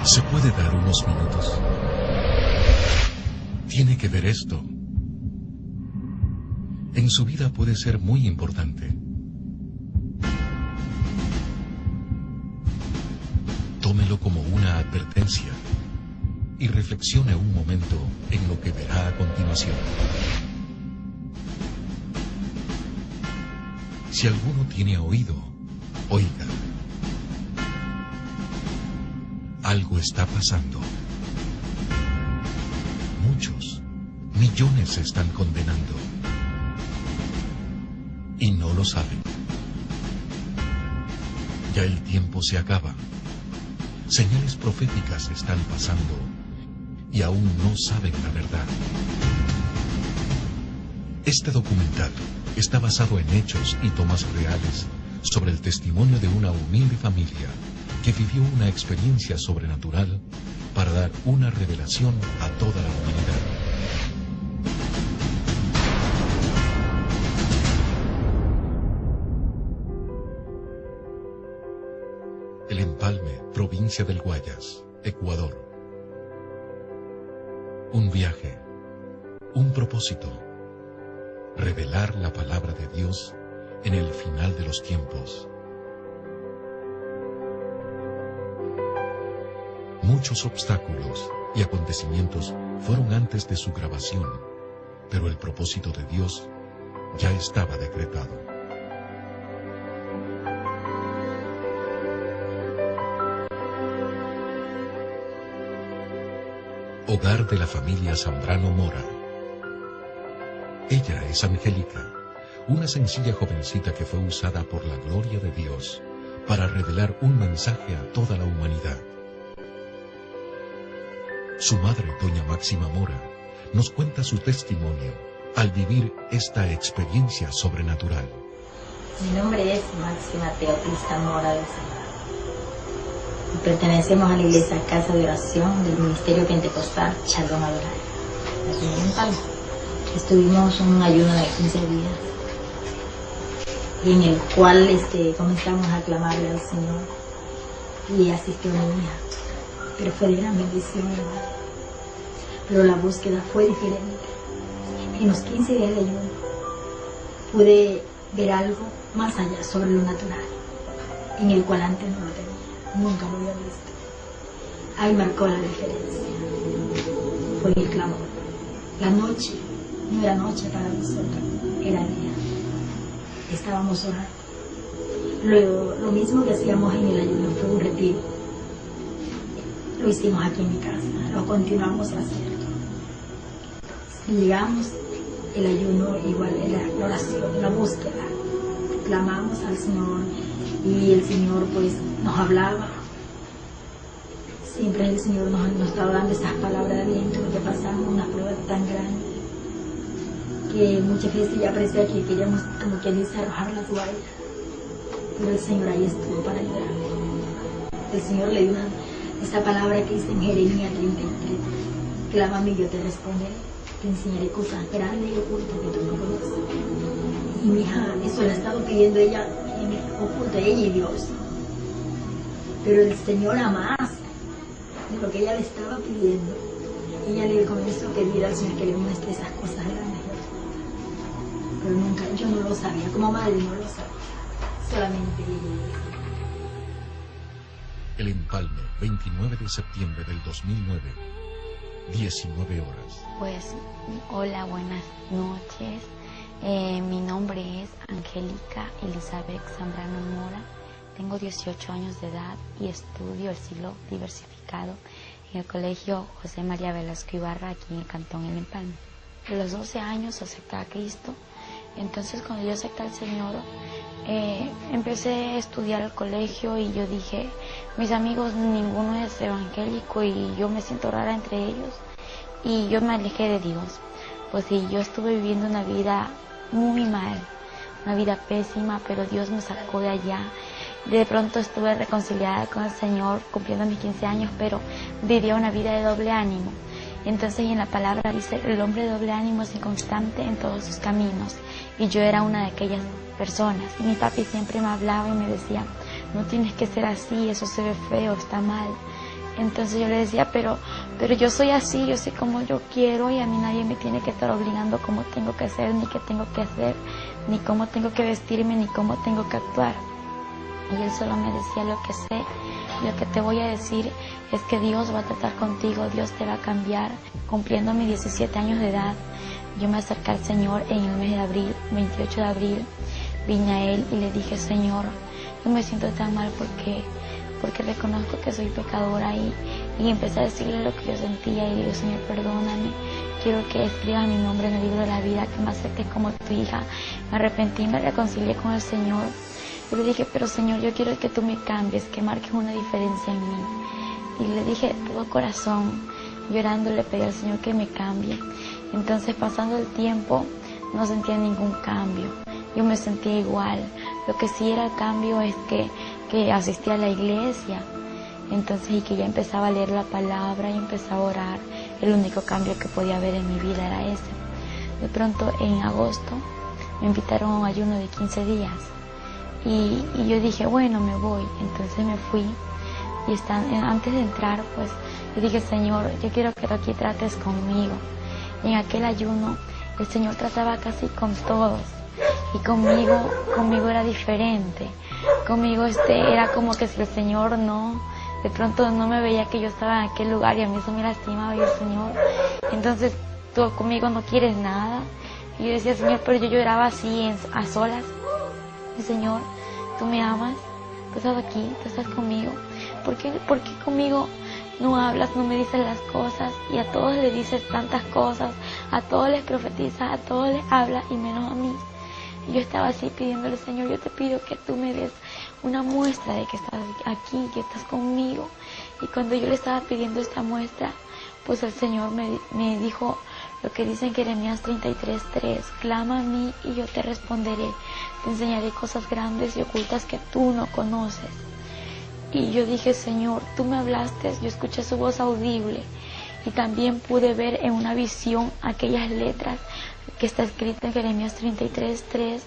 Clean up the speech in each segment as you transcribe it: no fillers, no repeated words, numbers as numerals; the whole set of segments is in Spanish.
¿Se puede dar unos minutos? Tiene que ver esto. En su vida puede ser muy importante. Tómelo como una advertencia y reflexione un momento en lo que verá a continuación. Si alguno tiene oído, oiga. Algo está pasando. Muchos, millones se están condenando. Y no lo saben. Ya el tiempo se acaba. Señales proféticas están pasando y aún no saben la verdad. Este documental está basado en hechos y tomas reales sobre el testimonio de una humilde familia que vivió una experiencia sobrenatural para dar una revelación a toda la humanidad. El Empalme, provincia del Guayas, Ecuador. Un viaje, un propósito, revelar la palabra de Dios en el final de los tiempos. Muchos obstáculos y acontecimientos fueron antes de su grabación, pero el propósito de Dios ya estaba decretado. Hogar de la familia Zambrano Mora. Ella es Angélica, una sencilla jovencita que fue usada por la gloria de Dios para revelar un mensaje a toda la humanidad. Su madre, doña Máxima Mora, nos cuenta su testimonio al vivir esta experiencia sobrenatural. Mi nombre es Máxima Teopista Mora de Zambrano. Pertenecemos a la iglesia Casa de Oración del Ministerio Pentecostal Shalom Adonai, aquí en Empalme. Estuvimos un ayuno de 15 días en el cual comenzamos a clamarle al Señor y asistió mi hija, pero fue de gran bendición, hermano. Pero la búsqueda fue diferente. En los 15 días de ayuno pude ver algo más allá sobre lo natural, en el cual antes no lo tenía. Nunca lo había visto. Ahí marcó la diferencia. Fue el clamor. La noche no era noche para nosotros, era día. Estábamos orando. Luego, lo mismo que hacíamos en el ayuno fue un retiro. Lo hicimos aquí en mi casa, lo continuamos haciendo. Llegamos, el ayuno igual era la oración, la búsqueda. Clamamos al Señor y el Señor pues nos hablaba. Siempre el Señor nos estaba dando esas palabras de aliento porque pasamos una prueba tan grande que muchas veces ya parecía que queríamos, como que dice, arrojar la toalla, pero el Señor ahí estuvo para ayudarme. El Señor le dio esa palabra que dice en Jeremías 33: clámame y yo te responderé, te enseñaré cosas grandes y ocultas que tú no conoces. Y mi hija, eso le ha estado pidiendo ella en oculto, ella y Dios. Pero el Señor, a más de lo que ella le estaba pidiendo, ella le comenzó a pedir al Señor que le muestre esas cosas grandes. Pero nunca, yo no lo sabía, como madre no lo sabía, solamente ella. El Empalme, 29 de septiembre del 2009, 19 horas. Pues, hola, buenas noches. Mi nombre es Angélica Elizabeth Zambrano Mora. Tengo 18 años de edad y estudio el siglo diversificado en el Colegio José María Velasco Ibarra, aquí en el Cantón El Empalme. A los 12 años acepté a Cristo. Entonces, cuando yo acepté al Señor, empecé a estudiar al colegio y yo dije, mis amigos ninguno es evangélico y yo me siento rara entre ellos, y yo me alejé de Dios. Pues sí, yo estuve viviendo una vida muy mal, una vida pésima, pero Dios me sacó de allá. De pronto estuve reconciliada con el Señor, cumpliendo mis 15 años, pero vivía una vida de doble ánimo. Entonces en la palabra dice, el hombre de doble ánimo es inconstante en todos sus caminos, y yo era una de aquellas personas. Y mi papi siempre me hablaba y me decía, no tienes que ser así, eso se ve feo, está mal. Entonces yo le decía, pero yo soy así, yo soy como yo quiero y a mí nadie me tiene que estar obligando cómo tengo que ser, ni qué tengo que hacer, ni cómo tengo que vestirme, ni cómo tengo que actuar. Y él solo me decía, lo que sé, lo que te voy a decir es que Dios va a tratar contigo, Dios te va a cambiar. Cumpliendo mis 17 años de edad, yo me acerqué al Señor en el mes de abril, 28 de abril, vine a Él y le dije, Señor, yo me siento tan mal porque reconozco que soy pecadora y empecé a decirle lo que yo sentía y digo, Señor, perdóname, quiero que escribas mi nombre en el libro de la vida, que me aceptes como tu hija. Me arrepentí, me reconcilié con el Señor. Yo le dije, pero Señor, yo quiero que tú me cambies, que marques una diferencia en mí. Y le dije de todo corazón, llorando, le pedí al Señor que me cambie. Entonces, pasando el tiempo, no sentía ningún cambio. Yo me sentía igual. Lo que sí era cambio es que asistía a la iglesia. Entonces, y que ya empezaba a leer la palabra y empezaba a orar. El único cambio que podía haber en mi vida era ese. De pronto, en agosto, me invitaron a un ayuno de 15 días. Y yo dije, bueno, me voy. Entonces me fui. Y antes de entrar, pues, yo dije, Señor, yo quiero que tú aquí trates conmigo. Y en aquel ayuno, el Señor trataba casi con todos. Y conmigo era diferente. Conmigo era como que si el Señor de pronto no me veía que yo estaba en aquel lugar y a mí eso me lastimaba y el Señor, entonces tú conmigo no quieres nada. Y yo decía, Señor, pero yo lloraba así a solas. Y Señor, tú me amas, tú estás aquí, tú estás conmigo. ¿Por qué conmigo no hablas, no me dices las cosas? Y a todos les dices tantas cosas, a todos les profetizas, a todos les hablas y menos a mí. Y yo estaba así pidiéndole, Señor, yo te pido que tú me des una muestra de que estás aquí, que estás conmigo. Y cuando yo le estaba pidiendo esta muestra, pues el Señor me dijo lo que dice en Jeremías 33:3, clama a mí y yo te responderé, te enseñaré cosas grandes y ocultas que tú no conoces. Y yo dije, Señor, tú me hablaste, yo escuché su voz audible y también pude ver en una visión aquellas letras que está escrita en Jeremías 33:3.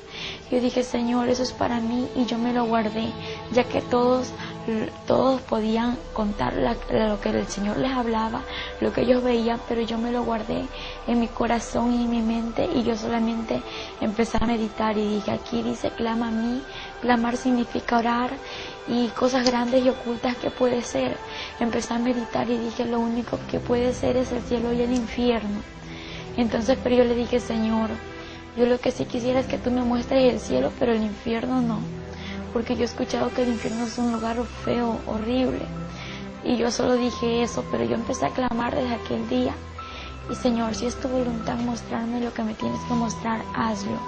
Yo dije, Señor, eso es para mí y yo me lo guardé, ya que todos podían contar lo que el Señor les hablaba, lo que ellos veían, pero yo me lo guardé en mi corazón y en mi mente y yo solamente empecé a meditar y dije, aquí dice, clama a mí. Clamar significa orar y cosas grandes y ocultas que puede ser. Empecé a meditar y dije, lo único que puede ser es el cielo y el infierno. Entonces, pero yo le dije, Señor, yo lo que sí quisiera es que tú me muestres el cielo, pero el infierno no. Porque yo he escuchado que el infierno es un lugar feo, horrible. Y yo solo dije eso, pero yo empecé a clamar desde aquel día. Y Señor, si es tu voluntad mostrarme lo que me tienes que mostrar, hazlo.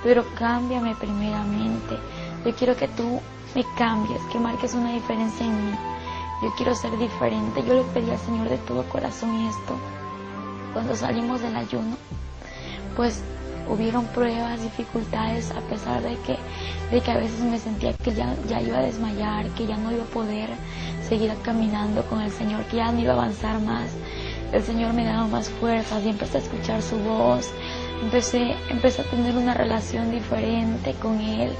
Pero cámbiame primeramente. Yo quiero que tú me cambies, que marques una diferencia en mí. Yo quiero ser diferente. Yo le pedí al Señor de todo corazón esto. Cuando salimos del ayuno, pues hubieron pruebas, dificultades, a pesar de que a veces me sentía que ya iba a desmayar, que ya no iba a poder seguir caminando con el Señor, que ya no iba a avanzar más. El Señor me daba más fuerzas y empecé a escuchar su voz. Empecé a tener una relación diferente con Él.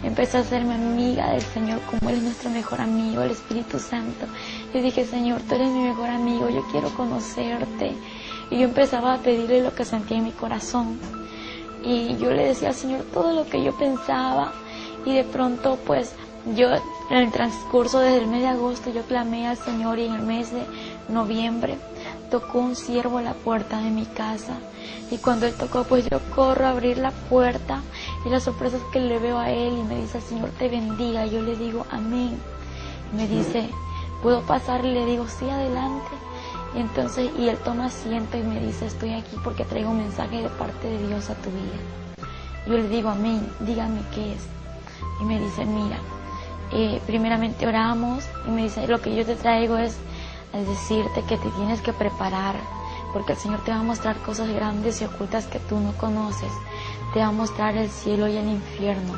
Empecé a hacerme amiga del Señor, como Él es nuestro mejor amigo, el Espíritu Santo. Yo dije, Señor, tú eres mi mejor amigo, yo quiero conocerte. Y yo empezaba a pedirle lo que sentía en mi corazón. Y yo le decía al Señor todo lo que yo pensaba. Y de pronto, pues, yo en el transcurso desde el mes de agosto, yo clamé al Señor y en el mes de noviembre tocó un siervo a la puerta de mi casa. Y cuando él tocó, pues yo corro a abrir la puerta y la sorpresa es que le veo a él y me dice, el Señor te bendiga. Y yo le digo, amén. Y me dice, ¿puedo pasar? Y le digo, sí, adelante. Y él toma asiento y me dice, estoy aquí porque traigo un mensaje de parte de Dios a tu vida. Yo le digo, amén, dígame qué es. Y me dice, mira, primeramente oramos y me dice, lo que yo te traigo es decirte que te tienes que preparar porque el Señor te va a mostrar cosas grandes y ocultas que tú no conoces. Te va a mostrar el cielo y el infierno.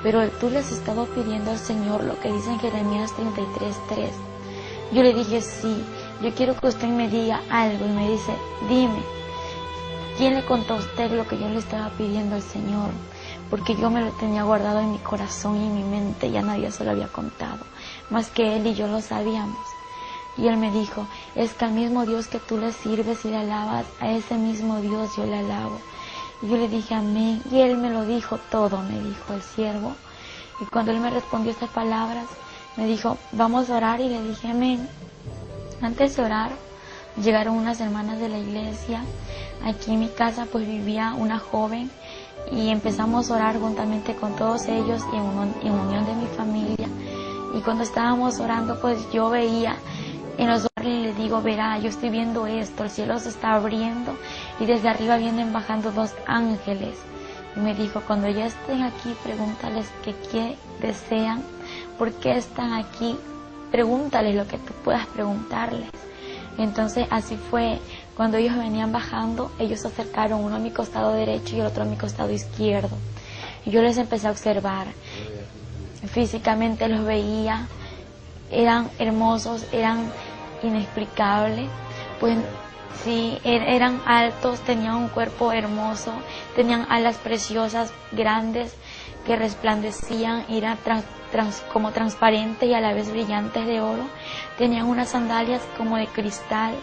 Pero tú les estabas pidiendo al Señor lo que dice en Jeremías 33:3. Yo le dije, sí, yo quiero que usted me diga algo. Y me dice, dime, ¿quién le contó a usted lo que yo le estaba pidiendo al Señor? Porque yo me lo tenía guardado en mi corazón y en mi mente, ya nadie se lo había contado, más que Él y yo lo sabíamos. Y él me dijo, es que al mismo Dios que tú le sirves y le alabas, a ese mismo Dios yo le alabo. Y yo le dije, amén. Y él me lo dijo todo, me dijo el siervo. Y cuando él me respondió estas palabras, me dijo, vamos a orar. Y le dije, amén. Antes de orar, llegaron unas hermanas de la iglesia. Aquí en mi casa pues vivía una joven. Y empezamos a orar juntamente con todos ellos y en unión de mi familia. Y cuando estábamos orando, pues yo veía en los ojos, y le digo, verá, yo estoy viendo esto, el cielo se está abriendo y desde arriba vienen bajando 2 ángeles. Y me dijo, cuando ya estén aquí, pregúntales qué desean, por qué están aquí, pregúntales lo que tú puedas preguntarles. Entonces así fue, cuando ellos venían bajando, ellos se acercaron, uno a mi costado derecho y el otro a mi costado izquierdo. Y yo les empecé a observar. Físicamente los veía, eran hermosos, eran inexplicables, pues sí, eran altos, tenían un cuerpo hermoso, tenían alas preciosas, grandes, que resplandecían, eran como transparentes y a la vez brillantes de oro, tenían unas sandalias como de cristal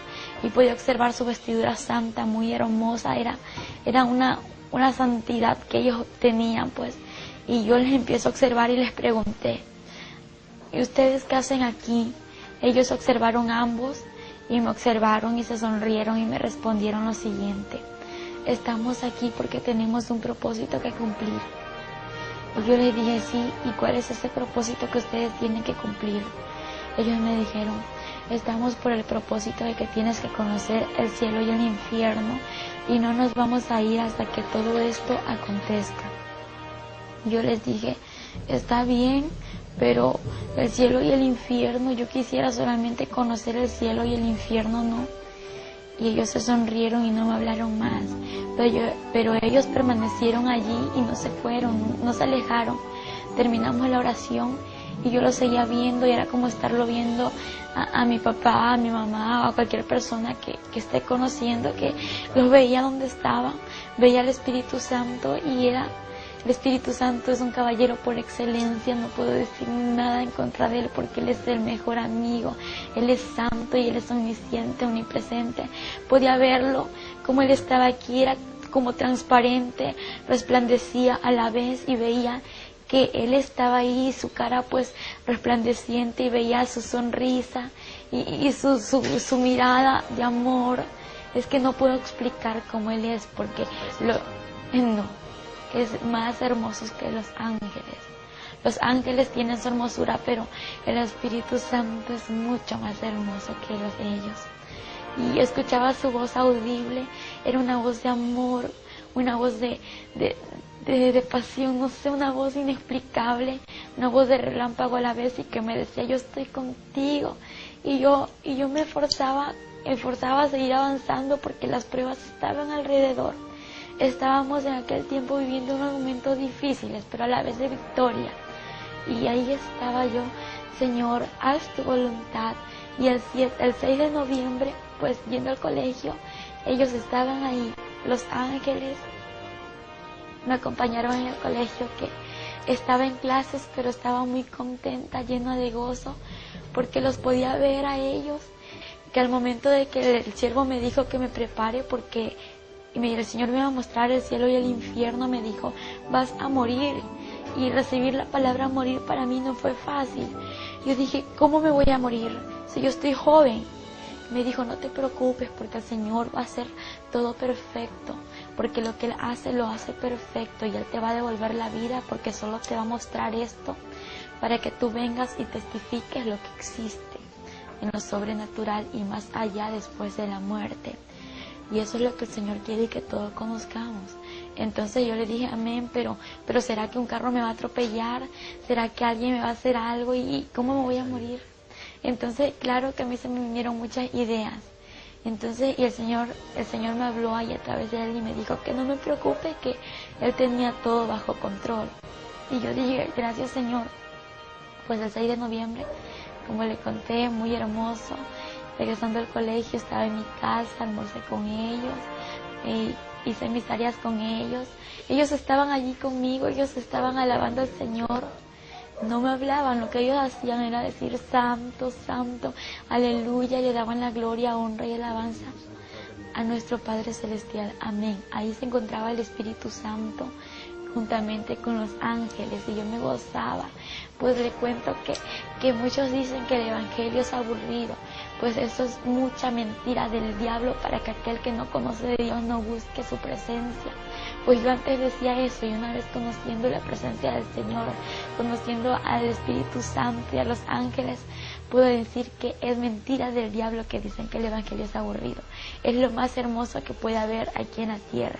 y podía observar su vestidura santa, muy hermosa, era una santidad que ellos tenían, pues. Y yo les empiezo a observar y les pregunté, ¿y ustedes qué hacen aquí? Ellos observaron ambos y me observaron y se sonrieron y me respondieron lo siguiente, estamos aquí porque tenemos un propósito que cumplir. Y yo les dije, sí, ¿y cuál es ese propósito que ustedes tienen que cumplir? Ellos me dijeron, estamos por el propósito de que tienes que conocer el cielo y el infierno y no nos vamos a ir hasta que todo esto acontezca. Yo les dije, está bien, pero el cielo y el infierno, yo quisiera solamente conocer el cielo y el infierno, no. Y ellos se sonrieron y no me hablaron más. Pero ellos permanecieron allí y no se fueron, no se alejaron. Terminamos la oración y yo lo seguía viendo y era como estarlo viendo a mi papá, a mi mamá, a cualquier persona que esté conociendo, que los veía donde estaban, veía al Espíritu Santo y era... El Espíritu Santo es un caballero por excelencia, no puedo decir nada en contra de él porque él es el mejor amigo, él es santo y él es omnisciente, omnipresente. Podía verlo como él estaba aquí, era como transparente, resplandecía a la vez y veía que él estaba ahí, su cara pues resplandeciente y veía su sonrisa y su mirada de amor. Es que no puedo explicar cómo él es porque no. Es más hermosos que los ángeles. Los ángeles tienen su hermosura, pero el Espíritu Santo es mucho más hermoso que los de ellos. Y escuchaba su voz audible, era una voz de amor, una voz de pasión, no sé, una voz inexplicable, una voz de relámpago a la vez y que me decía, yo estoy contigo. Y yo me esforzaba a seguir avanzando porque las pruebas estaban alrededor. Estábamos en aquel tiempo viviendo unos momentos difíciles, pero a la vez de victoria. Y ahí estaba yo, Señor, haz tu voluntad. Y el 6 de noviembre, pues yendo al colegio, ellos estaban ahí, los ángeles me acompañaron en el colegio, que estaba en clases, pero estaba muy contenta, llena de gozo, porque los podía ver a ellos, que al momento de que el siervo me dijo que me prepare, porque el Señor me iba a mostrar el cielo y el infierno, me dijo, vas a morir. Y recibir la palabra morir para mí no fue fácil. Yo dije, ¿cómo me voy a morir si yo estoy joven? Me dijo, no te preocupes porque el Señor va a hacer todo perfecto, porque lo que Él hace, lo hace perfecto y Él te va a devolver la vida porque solo te va a mostrar esto para que tú vengas y testifiques lo que existe en lo sobrenatural y más allá después de la muerte. Y eso es lo que el Señor quiere que todos conozcamos. Entonces yo le dije, amén, pero ¿será que un carro me va a atropellar? ¿Será que alguien me va a hacer algo? ¿Y cómo me voy a morir? Entonces, claro que a mí se me vinieron muchas ideas. Entonces, y el Señor me habló ahí a través de Él y me dijo que no me preocupe, que Él tenía todo bajo control. Y yo dije, gracias Señor. Pues el 6 de noviembre, como le conté, muy hermoso. Regresando al colegio, estaba en mi casa, almorcé con ellos, hice mis tareas con ellos. Ellos estaban allí conmigo, ellos estaban alabando al Señor. no me hablaban, lo que ellos hacían era decir santo, santo, aleluya, y le daban la gloria, honra y alabanza a nuestro Padre Celestial, amén. Ahí se encontraba el Espíritu Santo juntamente con los ángeles y yo me gozaba. Pues le cuento que muchos dicen que el Evangelio es aburrido, pues eso es mucha mentira del diablo para que aquel que no conoce de Dios no busque su presencia. Pues yo antes decía eso, y una vez conociendo la presencia del Señor, conociendo al Espíritu Santo y a los ángeles, puedo decir que es mentira del diablo que dicen que el Evangelio es aburrido. Es lo más hermoso que puede haber aquí en la tierra.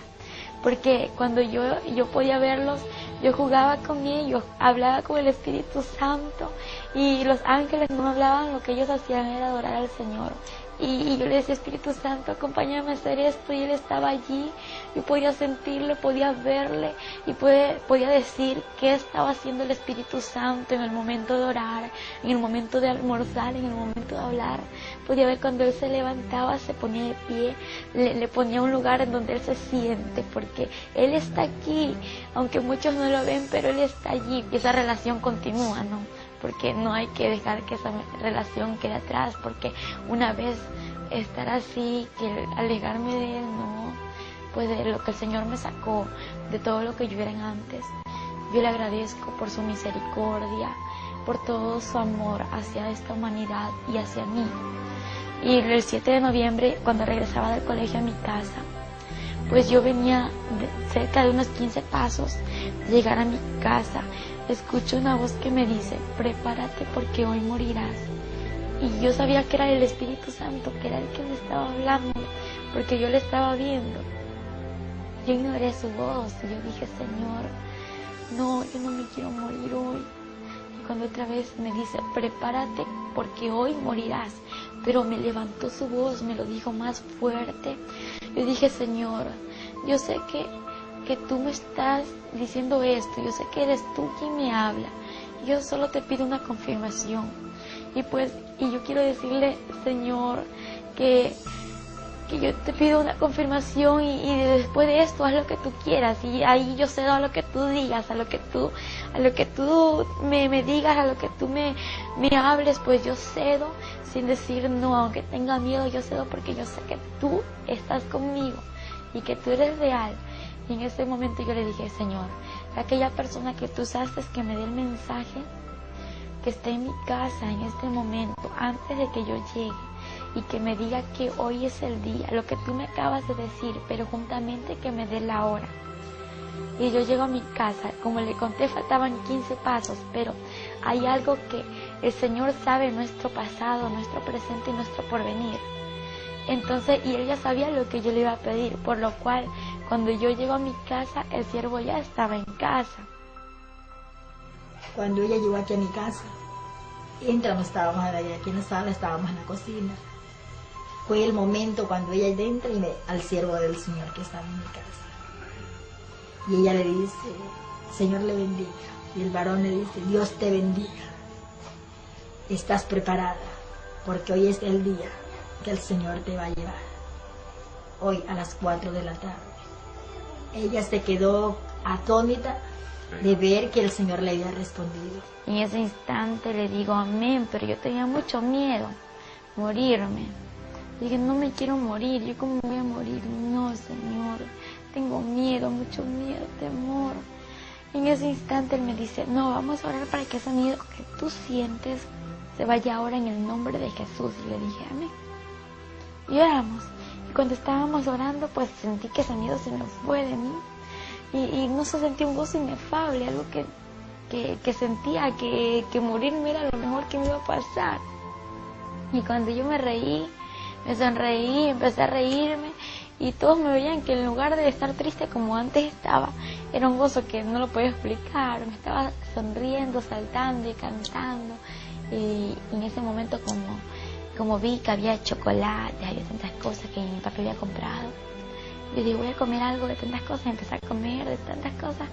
Porque cuando yo podía verlos, yo jugaba con ellos, hablaba con el Espíritu Santo, y los ángeles no hablaban, lo que ellos hacían era adorar al Señor. Y yo le decía, Espíritu Santo, acompáñame a hacer esto, y Él estaba allí. Yo podía sentirlo, podía verle, y podía decir qué estaba haciendo el Espíritu Santo en el momento de orar, en el momento de almorzar, en el momento de hablar. Podía ver cuando Él se levantaba, se ponía de pie, le ponía un lugar en donde Él se siente, porque Él está aquí, aunque muchos no lo ven, pero Él está allí, y esa relación continúa, ¿no? Porque no hay que dejar que esa relación quede atrás, porque una vez estar así, que alejarme de Él, no, pues de lo que el Señor me sacó, de todo lo que yo era antes. Yo le agradezco por su misericordia, por todo su amor hacia esta humanidad y hacia mí. Y el 7 de noviembre, cuando regresaba del colegio a mi casa, pues yo venía cerca de unos 15 pasos de llegar a mi casa. Escucho una voz que me dice, prepárate porque hoy morirás. Y yo sabía que era el Espíritu Santo, que era el que me estaba hablando, porque yo le estaba viendo. Yo ignoré su voz y yo dije, Señor, no, yo no me quiero morir hoy. Y cuando otra vez me dice, prepárate porque hoy morirás, pero me levantó su voz, me lo dijo más fuerte. Yo dije, Señor, yo sé que tú me estás diciendo esto, yo sé que eres tú quien me habla, yo solo te pido una confirmación. Y yo quiero decirle, Señor, que yo te pido una confirmación y después de esto haz lo que tú quieras, y ahí yo cedo a lo que tú digas, a lo que tú me digas, a lo que tú me hables, pues yo cedo sin decir no, aunque tenga miedo, yo cedo porque yo sé que tú estás conmigo y que tú eres real. Y en ese momento yo le dije, Señor, aquella persona que tú usaste que me dé el mensaje, que esté en mi casa en este momento, antes de que yo llegue, y que me diga que hoy es el día, lo que tú me acabas de decir, pero juntamente que me dé la hora. Y yo llego a mi casa, como le conté, faltaban 15 pasos, pero hay algo que el Señor sabe, nuestro pasado, nuestro presente y nuestro porvenir. Entonces, y Él ya sabía lo que yo le iba a pedir, por lo cual, cuando yo llego a mi casa, el siervo ya estaba en casa. Cuando ella llegó aquí a mi casa, entramos, estábamos aquí en la sala, estábamos en la cocina. Fue el momento cuando ella entra y al siervo del Señor que estaba en mi casa. Y ella le dice, Señor le bendiga. Y el varón le dice, Dios te bendiga. Estás preparada, porque hoy es el día que el Señor te va a llevar. Hoy a las 4 de la tarde. Ella se quedó atónita de ver que el Señor le había respondido. En ese instante le digo amén, pero yo tenía mucho miedo, morirme. Dije, no me quiero morir, ¿yo cómo voy a morir? No, Señor, tengo miedo, mucho miedo, temor. En ese instante Él me dice, no, vamos a orar para que ese miedo que tú sientes se vaya ahora en el nombre de Jesús. Y le dije, amén. Y oramos. Y cuando estábamos orando, pues sentí que ese miedo se me fue de mí. Y no se sentía un gozo inefable, algo que sentía que morirme era lo mejor que me iba a pasar. Y cuando yo me reí, me sonreí, empecé a reírme, y todos me veían que en lugar de estar triste como antes estaba, era un gozo que no lo podía explicar. Me estaba sonriendo, saltando y cantando. Y en ese momento como vi que había chocolate, había tantas cosas que mi papá había comprado, yo dije, voy a comer algo de tantas cosas, empecé a comer de tantas cosas,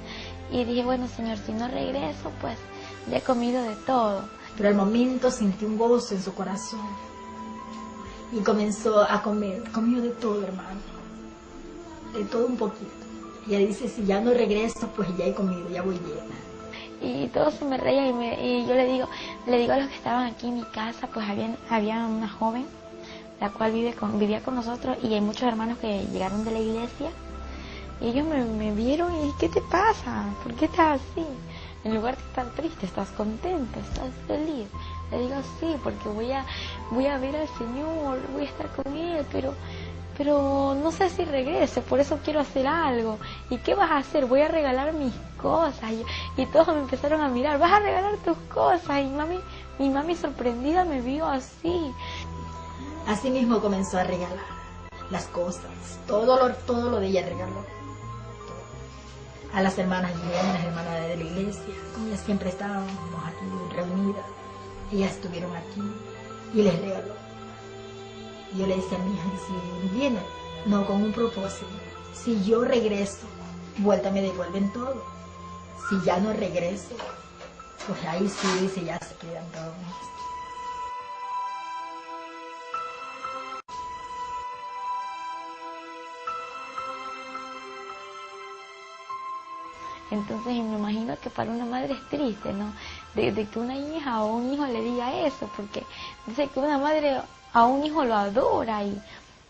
y dije, bueno, Señor, si no regreso, pues ya he comido de todo. Pero al momento sentí un gozo en su corazón, y comenzó a comer, comió de todo, hermano, de todo un poquito. Y ella dice, si ya no regreso, pues ya he comido, ya voy llena. y todos se me reían y yo le digo a los que estaban aquí en mi casa, pues había una joven, la cual vivía con nosotros, y hay muchos hermanos que llegaron de la iglesia, y ellos me vieron y, ¿qué te pasa? ¿Por qué estás así? En lugar de estar triste, ¿estás contenta? ¿Estás feliz? Le digo, sí, porque voy a ver al Señor, voy a estar con Él, pero no sé si regrese, por eso quiero hacer algo. ¿Y qué vas a hacer? Voy a regalar mis cosas. Y todos me empezaron a mirar, ¿vas a regalar tus cosas? Y mi mami sorprendida me vio así. Así mismo comenzó a regalar las cosas, todo lo de ella regaló. A las hermanas llegaron, las hermanas de la iglesia, como ellas siempre estábamos aquí reunidas, ellas estuvieron aquí y les regaló. Y yo le decía a mi hija, si vienen, no con un propósito, si yo regreso, vuelta me devuelven todo. Si ya no regreso, pues ahí sí, dice, ya se quedan todos. Entonces me imagino que para una madre es triste, ¿no? De que una hija o un hijo le diga eso, porque dice que una madre a un hijo lo adora y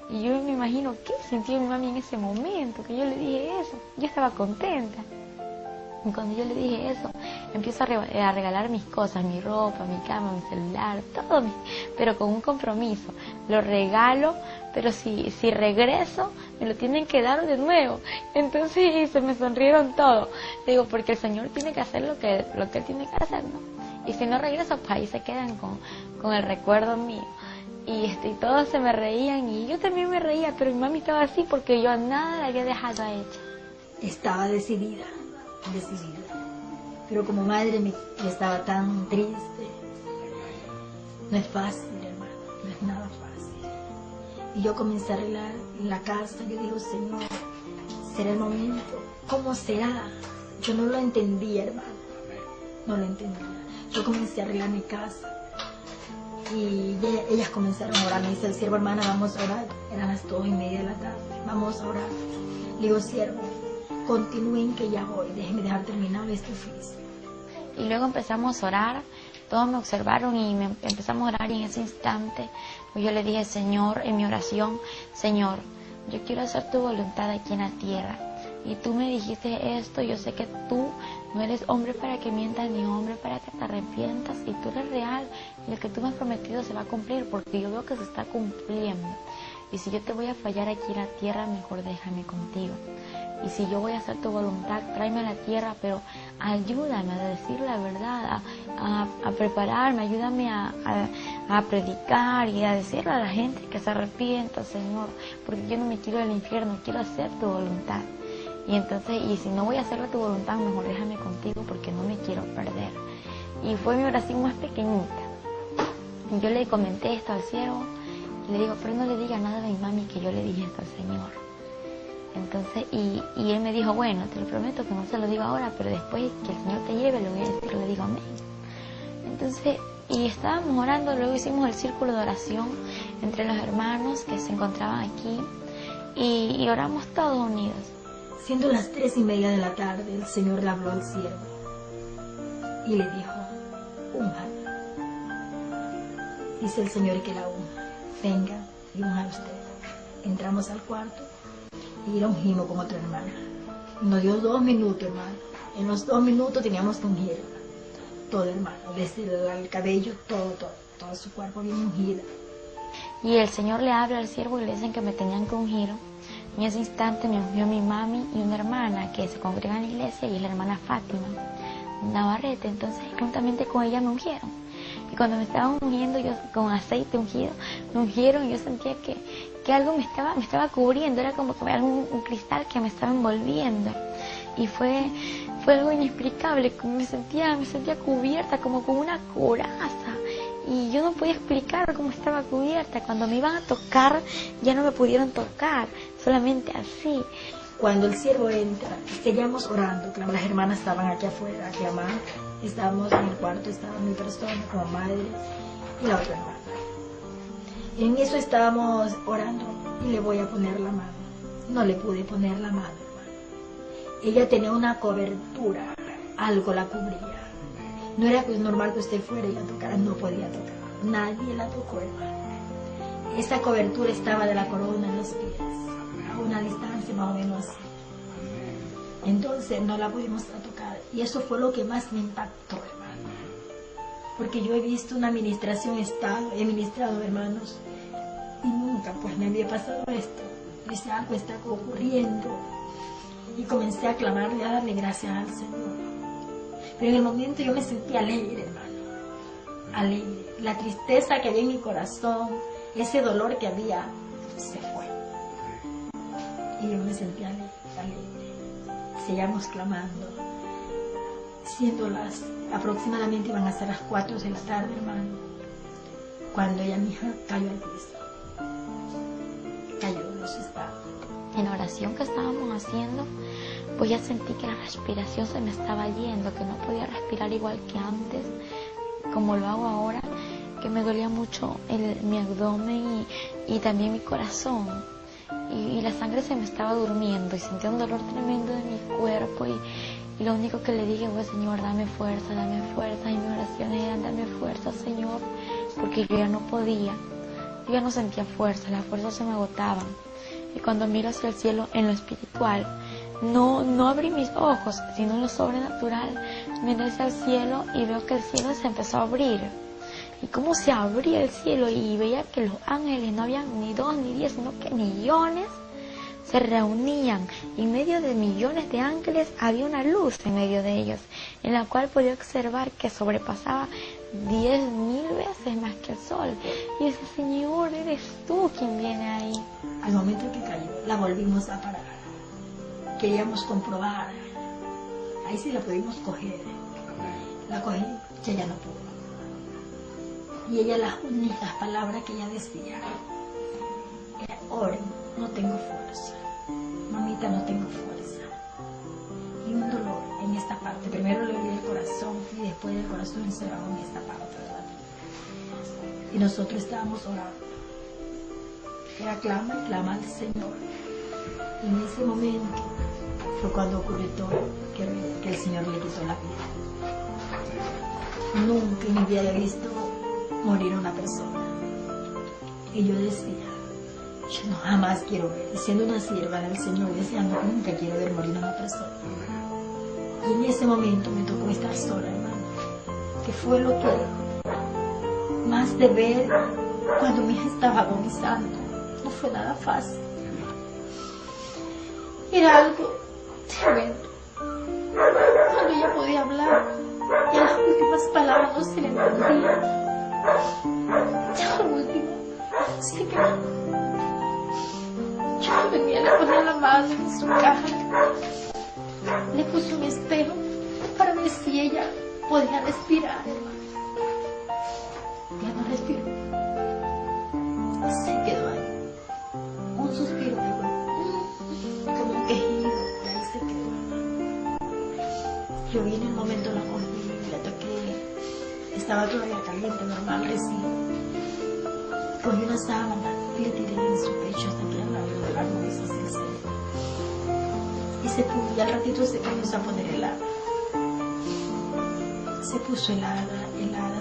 yo me imagino qué sintió mi mami en ese momento, que yo le dije eso. Yo estaba contenta. Y cuando yo le dije eso, empiezo a regalar mis cosas, mi ropa, mi cama, mi celular, todo, pero con un compromiso. Lo regalo, pero si regreso, me lo tienen que dar de nuevo. Entonces se me sonrieron todos. Digo, porque el Señor tiene que hacer lo que Él tiene que hacer, ¿no? Y si no regreso, pues ahí se quedan con el recuerdo mío. Y todos se me reían y yo también me reía, pero mi mami estaba así porque yo nada la había dejado hecha. Estaba decidida. Pero como madre yo estaba tan triste. No es fácil, hermano, no es nada fácil. Y yo comencé a arreglar la casa. Yo digo, Señor, ¿será el momento? ¿Cómo será? Yo no lo entendía, hermano. No lo entendía. Yo comencé a arreglar mi casa. Y ellas comenzaron a orar. Me dice el siervo, hermana, vamos a orar. Eran las 2:30 de la tarde. Vamos a orar. Le digo, siervo, continúen que ya voy. Déjenme dejar terminado este oficio. Y luego empezamos a orar. Todos me observaron y empezamos a orar, y en ese instante pues yo le dije, Señor, en mi oración, Señor, yo quiero hacer tu voluntad aquí en la tierra. Y tú me dijiste esto, yo sé que tú no eres hombre para que mientas, ni hombre para que te arrepientas, y tú eres real, y el que tú me has prometido se va a cumplir, porque yo veo que se está cumpliendo. Y si yo te voy a fallar aquí en la tierra, mejor déjame contigo. Y si yo voy a hacer tu voluntad, tráeme a la tierra, pero ayúdame a decir la verdad, a prepararme, ayúdame a predicar y a decirle a la gente que se arrepienta, Señor, porque yo no me quiero del infierno, quiero hacer tu voluntad. Y entonces, y si no voy a hacer tu voluntad, mejor déjame contigo porque no me quiero perder. Y fue mi oración más pequeñita. Y yo le comenté esto al siervo, y le digo, pero no le diga nada a mi mami que yo le dije esto al Señor. Entonces, y él me dijo, bueno, te lo prometo que no se lo digo ahora, pero después que el Señor te lleve, le voy a decir, le digo amén. Entonces, y estábamos orando, luego hicimos el círculo de oración entre los hermanos que se encontraban aquí, y oramos todos unidos. Siendo las 3:30 de la tarde, el Señor le habló al siervo y le dijo, unja. Dice el Señor que la unja. Venga y unja usted. Entramos al cuarto y la ungimos con otra hermana. Nos dio 2 minutos, hermano. En los 2 minutos teníamos que ungir todo, hermano. Desde el cabello, todo su cuerpo bien ungido. Y el Señor le habla al siervo y le dicen que me tenían que ungir. En ese instante me ungió mi mami y una hermana que se congrega en la iglesia, y es la hermana Fátima Navarrete. Entonces, juntamente con ella me ungieron. Y cuando me estaban ungiendo, yo con aceite ungido, me ungieron, y yo sentía que algo me estaba cubriendo, era como que un cristal que me estaba envolviendo. Y fue algo inexplicable, me sentía cubierta como con una coraza. Y yo no podía explicar cómo estaba cubierta. Cuando me iban a tocar, ya no me pudieron tocar, solamente así. Cuando el siervo entra, seguíamos orando, las hermanas estaban aquí afuera, clamando. Estábamos en el cuarto, estaba mi persona como madre y la otra hermana. En eso estábamos orando y le voy a poner la mano. No le pude poner la mano, hermano. Ella tenía una cobertura algo la cubría. No era pues normal que usted fuera y la tocara, no podía tocar. Nadie la tocó, hermano. Esa cobertura estaba de la corona en los pies, a una distancia más o menos así. Entonces no la pudimos tocar. Y eso fue lo que más me impactó, hermano. Porque yo he visto una administración estado, he ministrado, hermanos, y nunca pues me había pasado esto. Dice, algo está ocurriendo. Y comencé a clamarle, a darle gracias al Señor. Pero en el momento yo me sentí alegre, hermano. Alegre. La tristeza que había en mi corazón, ese dolor que había, se fue. Y yo me sentí alegre. Sigamos clamando. Siendo aproximadamente iban a ser las 4 de la tarde, hermano, cuando ella, mi hija, cayó al piso. Cayó en su estado. En la oración que estábamos haciendo, pues ya sentí que la respiración se me estaba yendo, que no podía respirar igual que antes, como lo hago ahora, que me dolía mucho mi abdomen y también mi corazón. Y la sangre se me estaba durmiendo y sentía un dolor tremendo en mi cuerpo y lo único que le dije fue, Señor, dame fuerza, y mi oración era, dame fuerza, Señor, porque yo ya no podía, yo ya no sentía fuerza, las fuerzas se me agotaban. Y cuando miro hacia el cielo en lo espiritual, no abrí mis ojos, sino en lo sobrenatural, miré hacia el cielo y veo que el cielo se empezó a abrir. Y cómo se abría el cielo y veía que los ángeles no habían ni 2 ni 10, sino que millones se reunían. Y en medio de millones de ángeles había una luz en medio de ellos, en la cual podía observar que sobrepasaba 10.000 veces más que el sol. Y ese Señor, eres tú quien viene ahí. Al momento que cayó, la volvimos a parar. Queríamos comprobar. Ahí sí la pudimos coger. La cogí, ella no pudo. Y ella, las únicas palabras que ella decía era, oren, no tengo fuerza. Mamita, no tengo fuerza. Y un dolor en esta parte. Primero le olía el corazón y después el corazón se bajó en esta parte, ¿verdad? Y nosotros estábamos orando. Era clama y clama al Señor. Y en ese momento fue cuando ocurrió todo, que el Señor le quitó la vida. Nunca en mi vida había visto morir una persona. Y yo decía, yo no jamás quiero ver, y siendo una sierva del Señor, decía, no, nunca quiero ver morir a una persona. Y en ese momento me tocó estar sola, hermano, que fue lo que más de ver cuando mi hija estaba agonizando. No fue nada fácil. Era algo tremendo. Cuando ella podía hablar, y las últimas palabras no se le entendían. Ya lo último, sí que yo venía, le ponía la mano en su caja, le puse un espejo para ver si ella podía respirar. Ya no respiró, se quedó ahí, un suspiro de como un quejido, y ahí se quedó. Yo vi en el momento, la cogí, la toqué. Estaba todavía caliente, normal, recién. Cogí una sábana y le tiré en su pecho hasta que la abrió de la nuez hacia el centro. Y se puso, y al ratito se comenzó a poner helada. Se puso helada,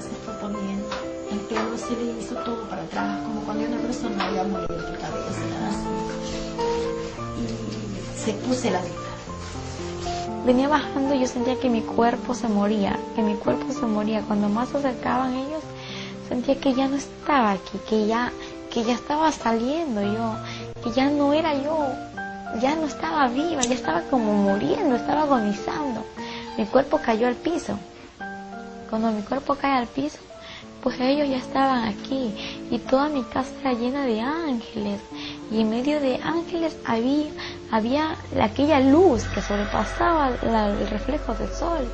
se fue poniendo. El pelo se le hizo todo para atrás, como cuando una persona había morido de cabeza, así. Y se puso la vida. Venía bajando y yo sentía que mi cuerpo se moría, Cuando más se acercaban ellos, sentía que ya no estaba aquí, que ya estaba saliendo yo, que ya no era yo, ya no estaba viva, ya estaba como muriendo, estaba agonizando. Mi cuerpo cayó al piso. Cuando mi cuerpo cae al piso, pues ellos ya estaban aquí y toda mi casa era llena de ángeles. Y en medio de ángeles había aquella luz que sobrepasaba el reflejo del sol.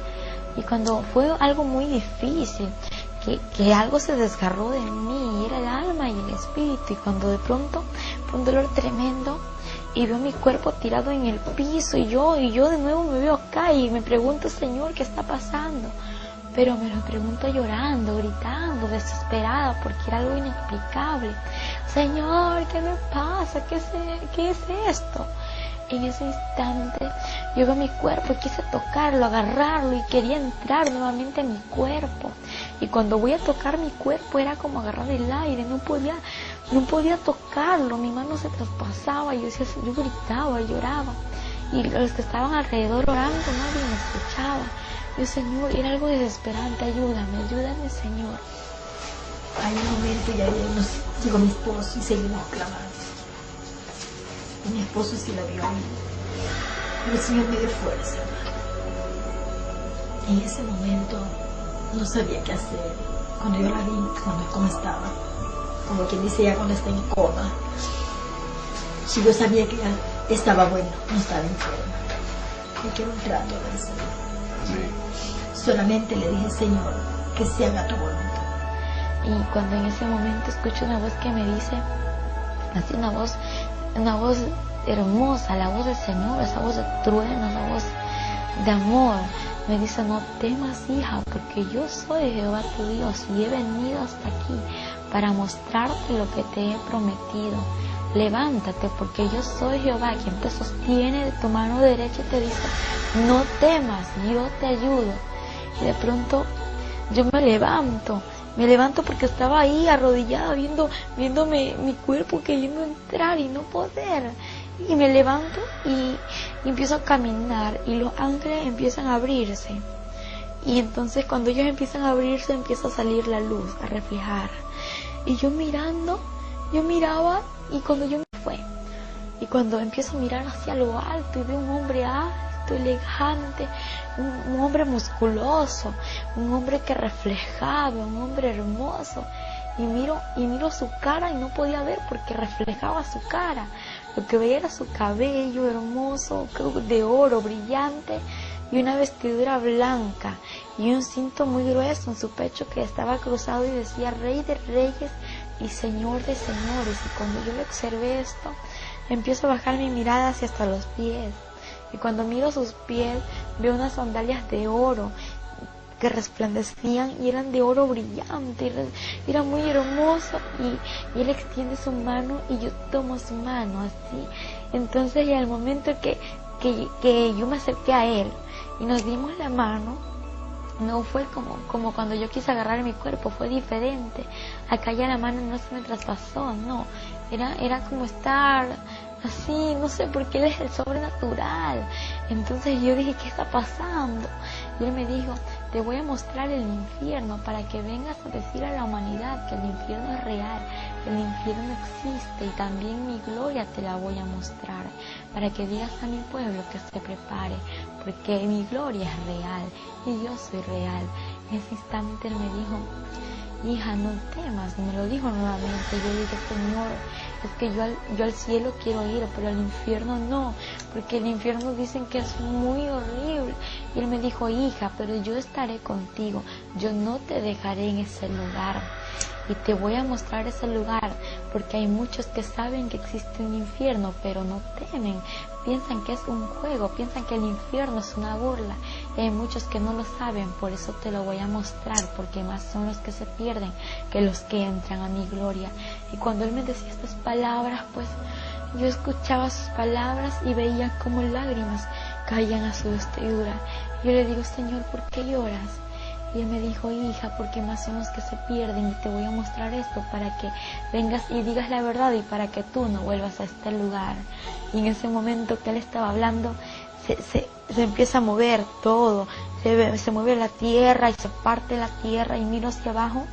Y cuando fue algo muy difícil, que algo se desgarró de mí, era el alma y el espíritu. Y cuando de pronto fue un dolor tremendo y veo mi cuerpo tirado en el piso y yo de nuevo me veo acá y me pregunto, Señor, ¿qué está pasando? Pero me lo pregunto llorando, gritando, desesperada, porque era algo inexplicable. Señor, ¿qué me pasa? ¿Qué es esto? En ese instante Yo veo mi cuerpo y quise tocarlo, agarrarlo y quería entrar nuevamente en mi cuerpo. Y cuando voy a tocar mi cuerpo era como agarrar el aire, no podía tocarlo, mi mano se traspasaba, yo gritaba, lloraba. Y los que estaban alrededor orando, nadie me escuchaba. Yo, Señor, era algo desesperante, ayúdame, Señor. Hay un momento ya llegó mi esposo y seguimos clamando. Y mi esposo sí la vio a mí. Pero el Señor me dio fuerza. En ese momento no sabía qué hacer. Cuando yo la vi, cómo estaba, como quien dice ya cuando está en coma. Si yo sabía que ya estaba bueno, no estaba enferma. Y quiero un trato de eso. Sí. Solamente le dije, Señor, que se haga tu voluntad. Y cuando en ese momento escucho una voz que me dice, así una voz hermosa, la voz del Señor, esa voz de trueno, esa voz de amor, me dice, no temas, hija, porque yo soy Jehová tu Dios y he venido hasta aquí para mostrarte lo que te he prometido. Levántate, porque yo soy Jehová, quien te sostiene de tu mano derecha y te dice, no temas, yo te ayudo. Y de pronto yo me levanto porque estaba ahí arrodillada viéndome mi cuerpo queriendo entrar y no poder. Y me levanto y empiezo a caminar y los ángeles empiezan a abrirse. Y entonces cuando ellos empiezan a abrirse empieza a salir la luz, a reflejar. Y yo miraba y cuando yo me fue. Y cuando empiezo a mirar hacia lo alto y veo un hombre alto, elegante, un hombre musculoso, un hombre que reflejaba, un hombre hermoso. Y miro su cara y no podía ver porque reflejaba su cara. Lo que veía era su cabello hermoso, de oro, brillante, y una vestidura blanca, y un cinto muy grueso en su pecho que estaba cruzado y decía Rey de Reyes y Señor de Señores. Y cuando yo le observé esto, empiezo a bajar mi mirada hacia hasta los pies. Y cuando miro sus pies, veo unas sandalias de oro que resplandecían y eran de oro brillante, era muy hermoso, y él extiende su mano y yo tomo su mano así. Entonces, y al momento que yo me acerqué a él y nos dimos la mano, no fue como cuando yo quise agarrar mi cuerpo, fue diferente. Acá ya la mano no se me traspasó, no, era como estar así, no sé, porque él es el sobrenatural. Entonces yo dije, ¿qué está pasando? Y él me dijo, te voy a mostrar el infierno para que vengas a decir a la humanidad que el infierno es real, que el infierno existe, y también mi gloria te la voy a mostrar, para que digas a mi pueblo que se prepare, porque mi gloria es real y yo soy real. En ese instante él me dijo, hija, no temas, y me lo dijo nuevamente. Yo dije, Señor, es que yo al cielo quiero ir, pero al infierno no, porque el infierno dicen que es muy horrible. Y él me dijo, hija, pero yo estaré contigo, yo no te dejaré en ese lugar, y te voy a mostrar ese lugar, porque hay muchos que saben que existe un infierno, pero no temen, piensan que es un juego, piensan que el infierno es una burla, y hay muchos que no lo saben. Por eso te lo voy a mostrar, porque más son los que se pierden que los que entran a mi gloria. Y cuando él me decía estas palabras, pues yo escuchaba sus palabras y veía como lágrimas caían a su vestidura. Yo le digo, Señor, ¿por qué lloras? Y él me dijo, hija, porque más son los que se pierden, y te voy a mostrar esto para que vengas y digas la verdad y para que tú no vuelvas a este lugar. Y en ese momento que él estaba hablando, se empieza a mover todo, se mueve la tierra y se parte la tierra, y miro hacia abajo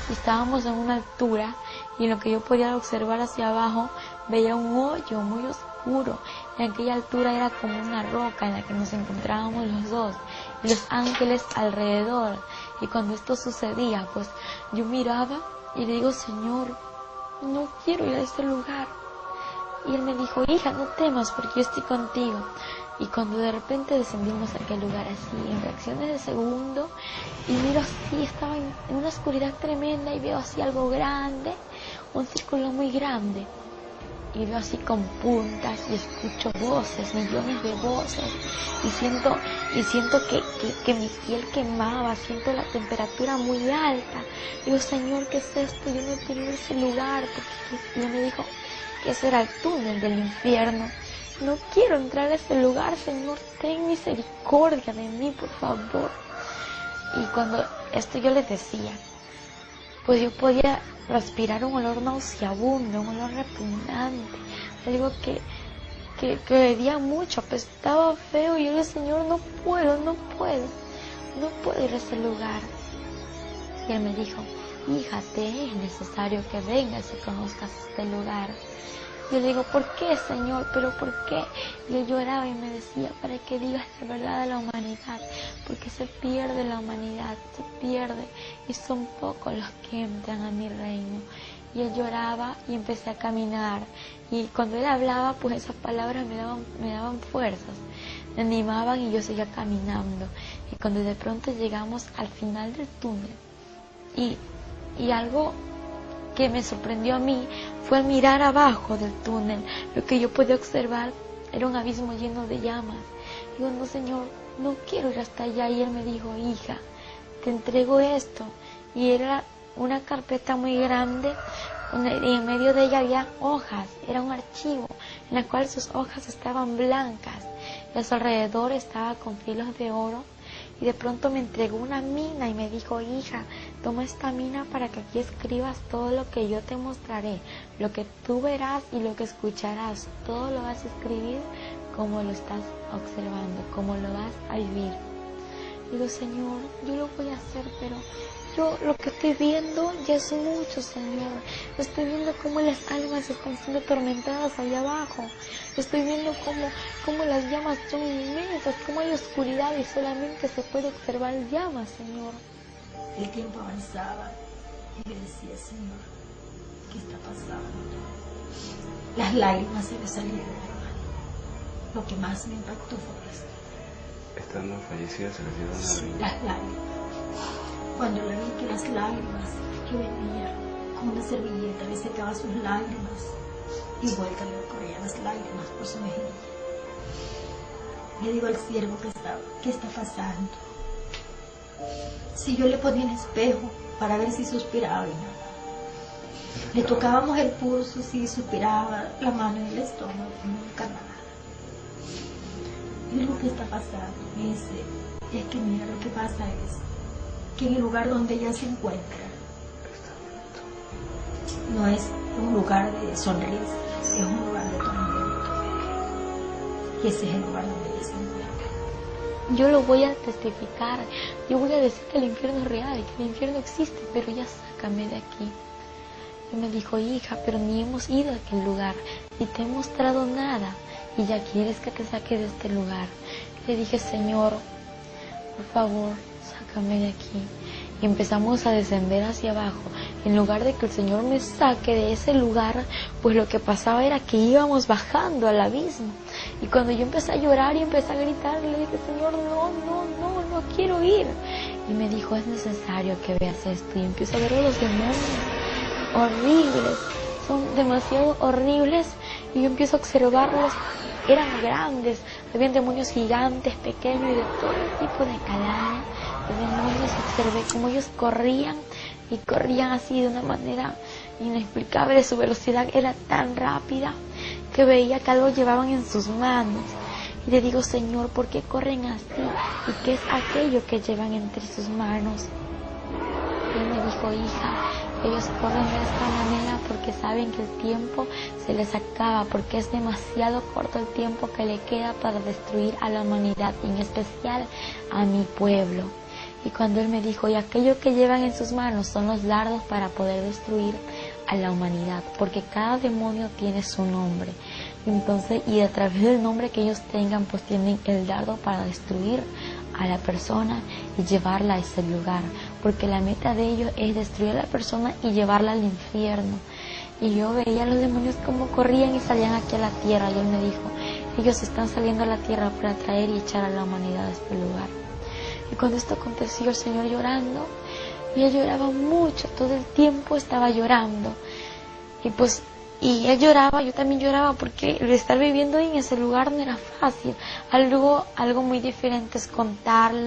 y estábamos en una altura, y en lo que yo podía observar hacia abajo veía un hoyo muy oscuro. En aquella altura era como una roca en la que nos encontrábamos los dos y los ángeles alrededor. Y cuando esto sucedía, pues yo miraba y le digo, Señor, no quiero ir a este lugar. Y él me dijo, hija, no temas, porque yo estoy contigo. Y cuando de repente descendimos a aquel lugar así, en fracciones de segundo, y miro así, estaba en una oscuridad tremenda, y veo así algo grande, un círculo muy grande, y veo así con puntas, y escucho voces, millones de voces, y siento que mi piel quemaba, siento la temperatura muy alta. Digo, Señor, ¿qué es esto? Yo no quiero ir a ese lugar, porque él me dijo que ese era el túnel del infierno. No quiero entrar a ese lugar, Señor, ten misericordia de mí, por favor. Y cuando esto yo les decía, pues yo podía respirar un olor nauseabundo, un olor repugnante, algo que hedía mucho, apestaba feo, y yo le decía, Señor, no puedo ir a ese lugar. Y Él me dijo, hija, te es necesario que vengas y conozcas este lugar. Yo le digo, ¿por qué, Señor? ¿Pero por qué? Y Él lloraba y me decía, para que digas la verdad a la humanidad, porque se pierde la humanidad, se pierde, y son pocos los que entran a mi reino. Y Él lloraba y empecé a caminar, y cuando Él hablaba, pues esas palabras me daban fuerzas, me animaban, y yo seguía caminando. Y cuando de pronto llegamos al final del túnel, y algo que me sorprendió a mí fue al mirar abajo del túnel. Lo que yo podía observar era un abismo lleno de llamas. Digo, no, Señor, no quiero ir hasta allá. Y Él me dijo, hija, te entrego esto. Y era una carpeta muy grande, y en medio de ella había hojas. Era un archivo en el cual sus hojas estaban blancas, y a su alrededor estaba con filos de oro. Y de pronto me entregó una mina y me dijo, hija, toma esta mina para que aquí escribas todo lo que yo te mostraré, lo que tú verás y lo que escucharás, todo lo vas a escribir como lo estás observando, como lo vas a vivir. Digo, Señor, yo lo voy a hacer, pero yo lo que estoy viendo ya es mucho, Señor. Estoy viendo cómo las almas están siendo atormentadas allá abajo. Estoy viendo cómo las llamas son inmensas, cómo hay oscuridad y solamente se puede observar llamas, Señor. El tiempo avanzaba y yo decía, Señor, ¿qué está pasando? Las lágrimas se me salieron, hermano. Lo que más me impactó fue esto. Estando fallecida se les dieron lágrimas. Las lágrimas. Cuando le vi que las lágrimas que venía con una servilleta le secaba sus lágrimas y vuelta le corrían las lágrimas por su mejilla. Le digo al siervo que estaba, ¿qué está pasando? Si yo le ponía el espejo para ver si suspiraba y nada. Le tocábamos el pulso, si suspiraba, la mano en el estómago, nunca nada. Y lo que está pasando, me dice, es que mira, lo que pasa es que en el lugar donde ella se encuentra no es un lugar de sonrisa, es un lugar de tormento. Y ese es el lugar donde ella se encuentra. Yo lo voy a testificar, yo voy a decir que el infierno es real, que el infierno existe, pero ya sácame de aquí. Y me dijo, hija, pero ni hemos ido a aquel lugar, ni te he mostrado nada, y ya quieres que te saque de este lugar. Le dije, Señor, por favor, sácame de aquí. Y empezamos a descender hacia abajo. En lugar de que el Señor me saque de ese lugar, pues lo que pasaba era que íbamos bajando al abismo. Y cuando yo empecé a llorar y empecé a gritar, le dije, Señor, no quiero ir. Y me dijo, es necesario que veas esto. Y empiezo a ver a los demonios horribles, son demasiado horribles. Y yo empiezo a observarlos, eran grandes, habían demonios gigantes, pequeños y de todo tipo de calaña. Los demonios, observé cómo ellos corrían y corrían así de una manera inexplicable. Su velocidad era tan rápida que veía que algo llevaban en sus manos. Y le digo, Señor, ¿por qué corren así? ¿Y qué es aquello que llevan entre sus manos? Y él me dijo, hija, ellos corren de esta manera porque saben que el tiempo se les acaba, porque es demasiado corto el tiempo que le queda para destruir a la humanidad, y en especial a mi pueblo. Y cuando él me dijo, y aquello que llevan en sus manos son los dardos para poder destruir a la humanidad, porque cada demonio tiene su nombre. Entonces, y a través del nombre que ellos tengan, pues tienen el dardo para destruir a la persona y llevarla a ese lugar, porque la meta de ellos es destruir a la persona y llevarla al infierno. Y yo veía a los demonios como corrían y salían aquí a la tierra, y él me dijo, ellos están saliendo a la tierra para traer y echar a la humanidad a este lugar. Y cuando esto aconteció, el Señor llorando, y él lloraba mucho, todo el tiempo estaba llorando, y él lloraba, yo también lloraba, porque el estar viviendo en ese lugar no era fácil. Algo muy diferente es contarle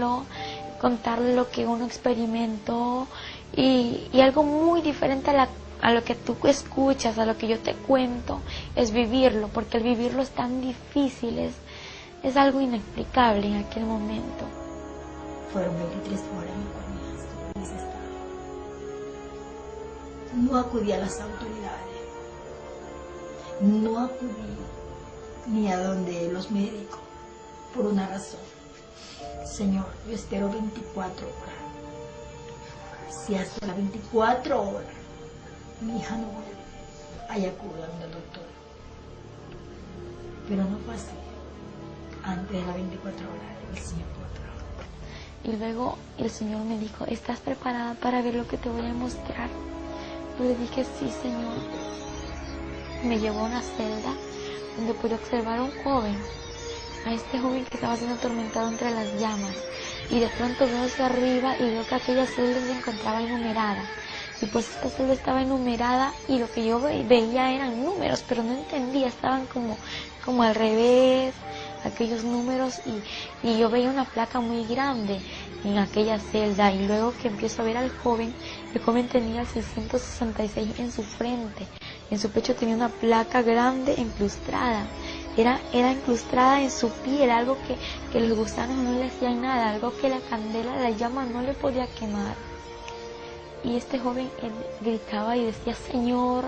lo que uno experimentó, y algo muy diferente a a lo que tú escuchas, a lo que yo te cuento, es vivirlo, porque el vivirlo es tan difícil, es algo inexplicable en aquel momento. Fueron 23 horas en ese estado. No acudí a las autoridades, no acudí ni a donde los médicos, por una razón. Señor, yo espero 24 horas. Si hasta las 24 horas mi hija no vuelve, ahí acudo a donde el doctor. Pero no fue así. Antes de las 24 horas, el Señor pudo trabajar. Y luego el Señor me dijo, ¿estás preparada para ver lo que te voy a mostrar? Yo le dije, sí, Señor. Me llevó a una celda donde pude observar a un joven, a este joven que estaba siendo atormentado entre las llamas. Y de pronto veo hacia arriba y veo que aquella celda se encontraba enumerada. Y pues esta celda estaba enumerada y lo que yo veía eran números, pero no entendía, estaban como al revés, aquellos números, y yo veía una placa muy grande en aquella celda. Y luego que empiezo a ver al joven, el joven tenía el 666 en su frente, en su pecho tenía una placa grande incrustada. Era incrustada en su piel, algo que los gusanos no le hacían nada, algo que la candela, la llama no le podía quemar. Y este joven gritaba y decía, Señor,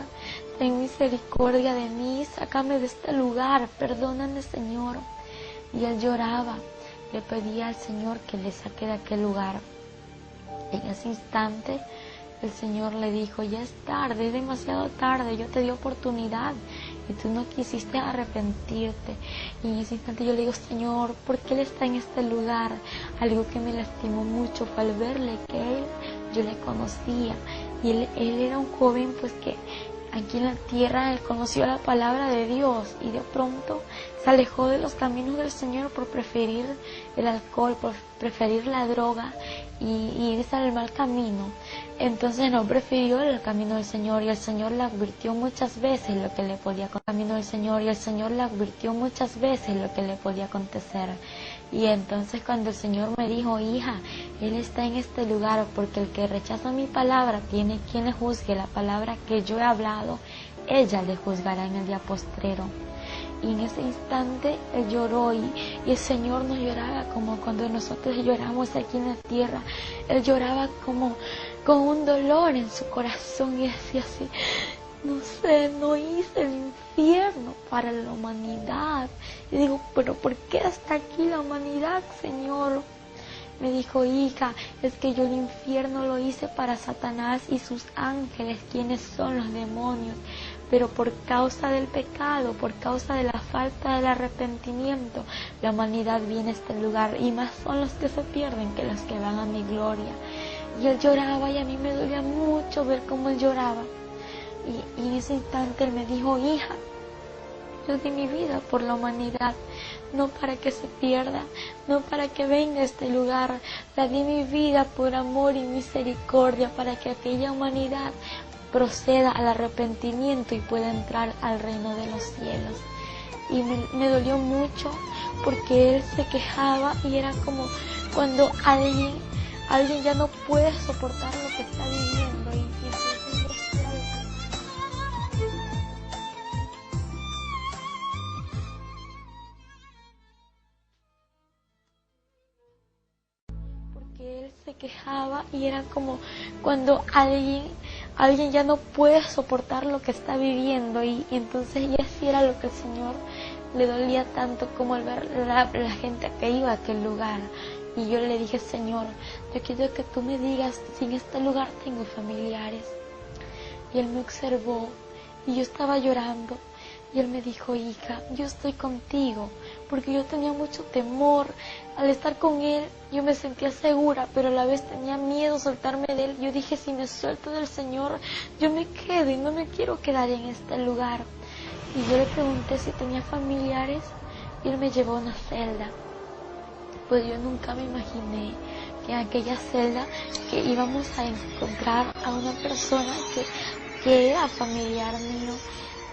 ten misericordia de mí, sácame de este lugar, perdóname, Señor. Y él lloraba, le pedía al Señor que le saque de aquel lugar. En ese instante el Señor le dijo, ya es tarde, es demasiado tarde, yo te di oportunidad y tú no quisiste arrepentirte. Y en ese instante yo le digo, Señor, ¿por qué Él está en este lugar? Algo que me lastimó mucho fue al verle que yo le conocía. Y él era un joven pues que aquí en la tierra él conoció la palabra de Dios y de pronto se alejó de los caminos del Señor por preferir el alcohol, por preferir la droga y irse al mal camino. Entonces no prefirió el camino del Señor y el Señor le advirtió muchas veces lo que le podía acontecer. Y entonces cuando el Señor me dijo, hija, Él está en este lugar porque el que rechaza mi palabra tiene quien le juzgue la palabra que yo he hablado, ella le juzgará en el día postrero. Y en ese instante él lloró y el Señor no lloraba como cuando nosotros lloramos aquí en la tierra. Él lloraba como con un dolor en su corazón y decía así, no sé, no hice el infierno para la humanidad. Y digo, pero ¿por qué está aquí la humanidad, Señor? Me dijo, hija, es que yo el infierno lo hice para Satanás y sus ángeles, quienes son los demonios. Pero por causa del pecado, por causa de la falta del arrepentimiento, la humanidad viene a este lugar y más son los que se pierden que los que van a mi gloria. Y él lloraba y a mí me dolía mucho ver cómo él lloraba. Y en ese instante él me dijo, hija, yo di mi vida por la humanidad, no para que se pierda, no para que venga a este lugar, la di mi vida por amor y misericordia, para que aquella humanidad proceda al arrepentimiento y pueda entrar al reino de los cielos. Y me dolió mucho porque él se quejaba y era como cuando alguien ya no puede soportar lo que está viviendo y porque él se quejaba y era como cuando alguien ya no puede soportar lo que está viviendo y entonces ya sí era lo que el Señor le dolía tanto como al ver la gente que iba a aquel lugar. Y yo le dije, Señor, yo quiero que tú me digas si en este lugar tengo familiares. Y él me observó y yo estaba llorando. Y él me dijo, hija, yo estoy contigo, porque yo tenía mucho temor. Al estar con él, yo me sentía segura, pero a la vez tenía miedo soltarme de él. Yo dije, si me suelto del Señor, yo me quedo y no me quiero quedar en este lugar. Y yo le pregunté si tenía familiares y él me llevó a una celda. Pues yo nunca me imaginé que en aquella celda que íbamos a encontrar a una persona que era familiar mío.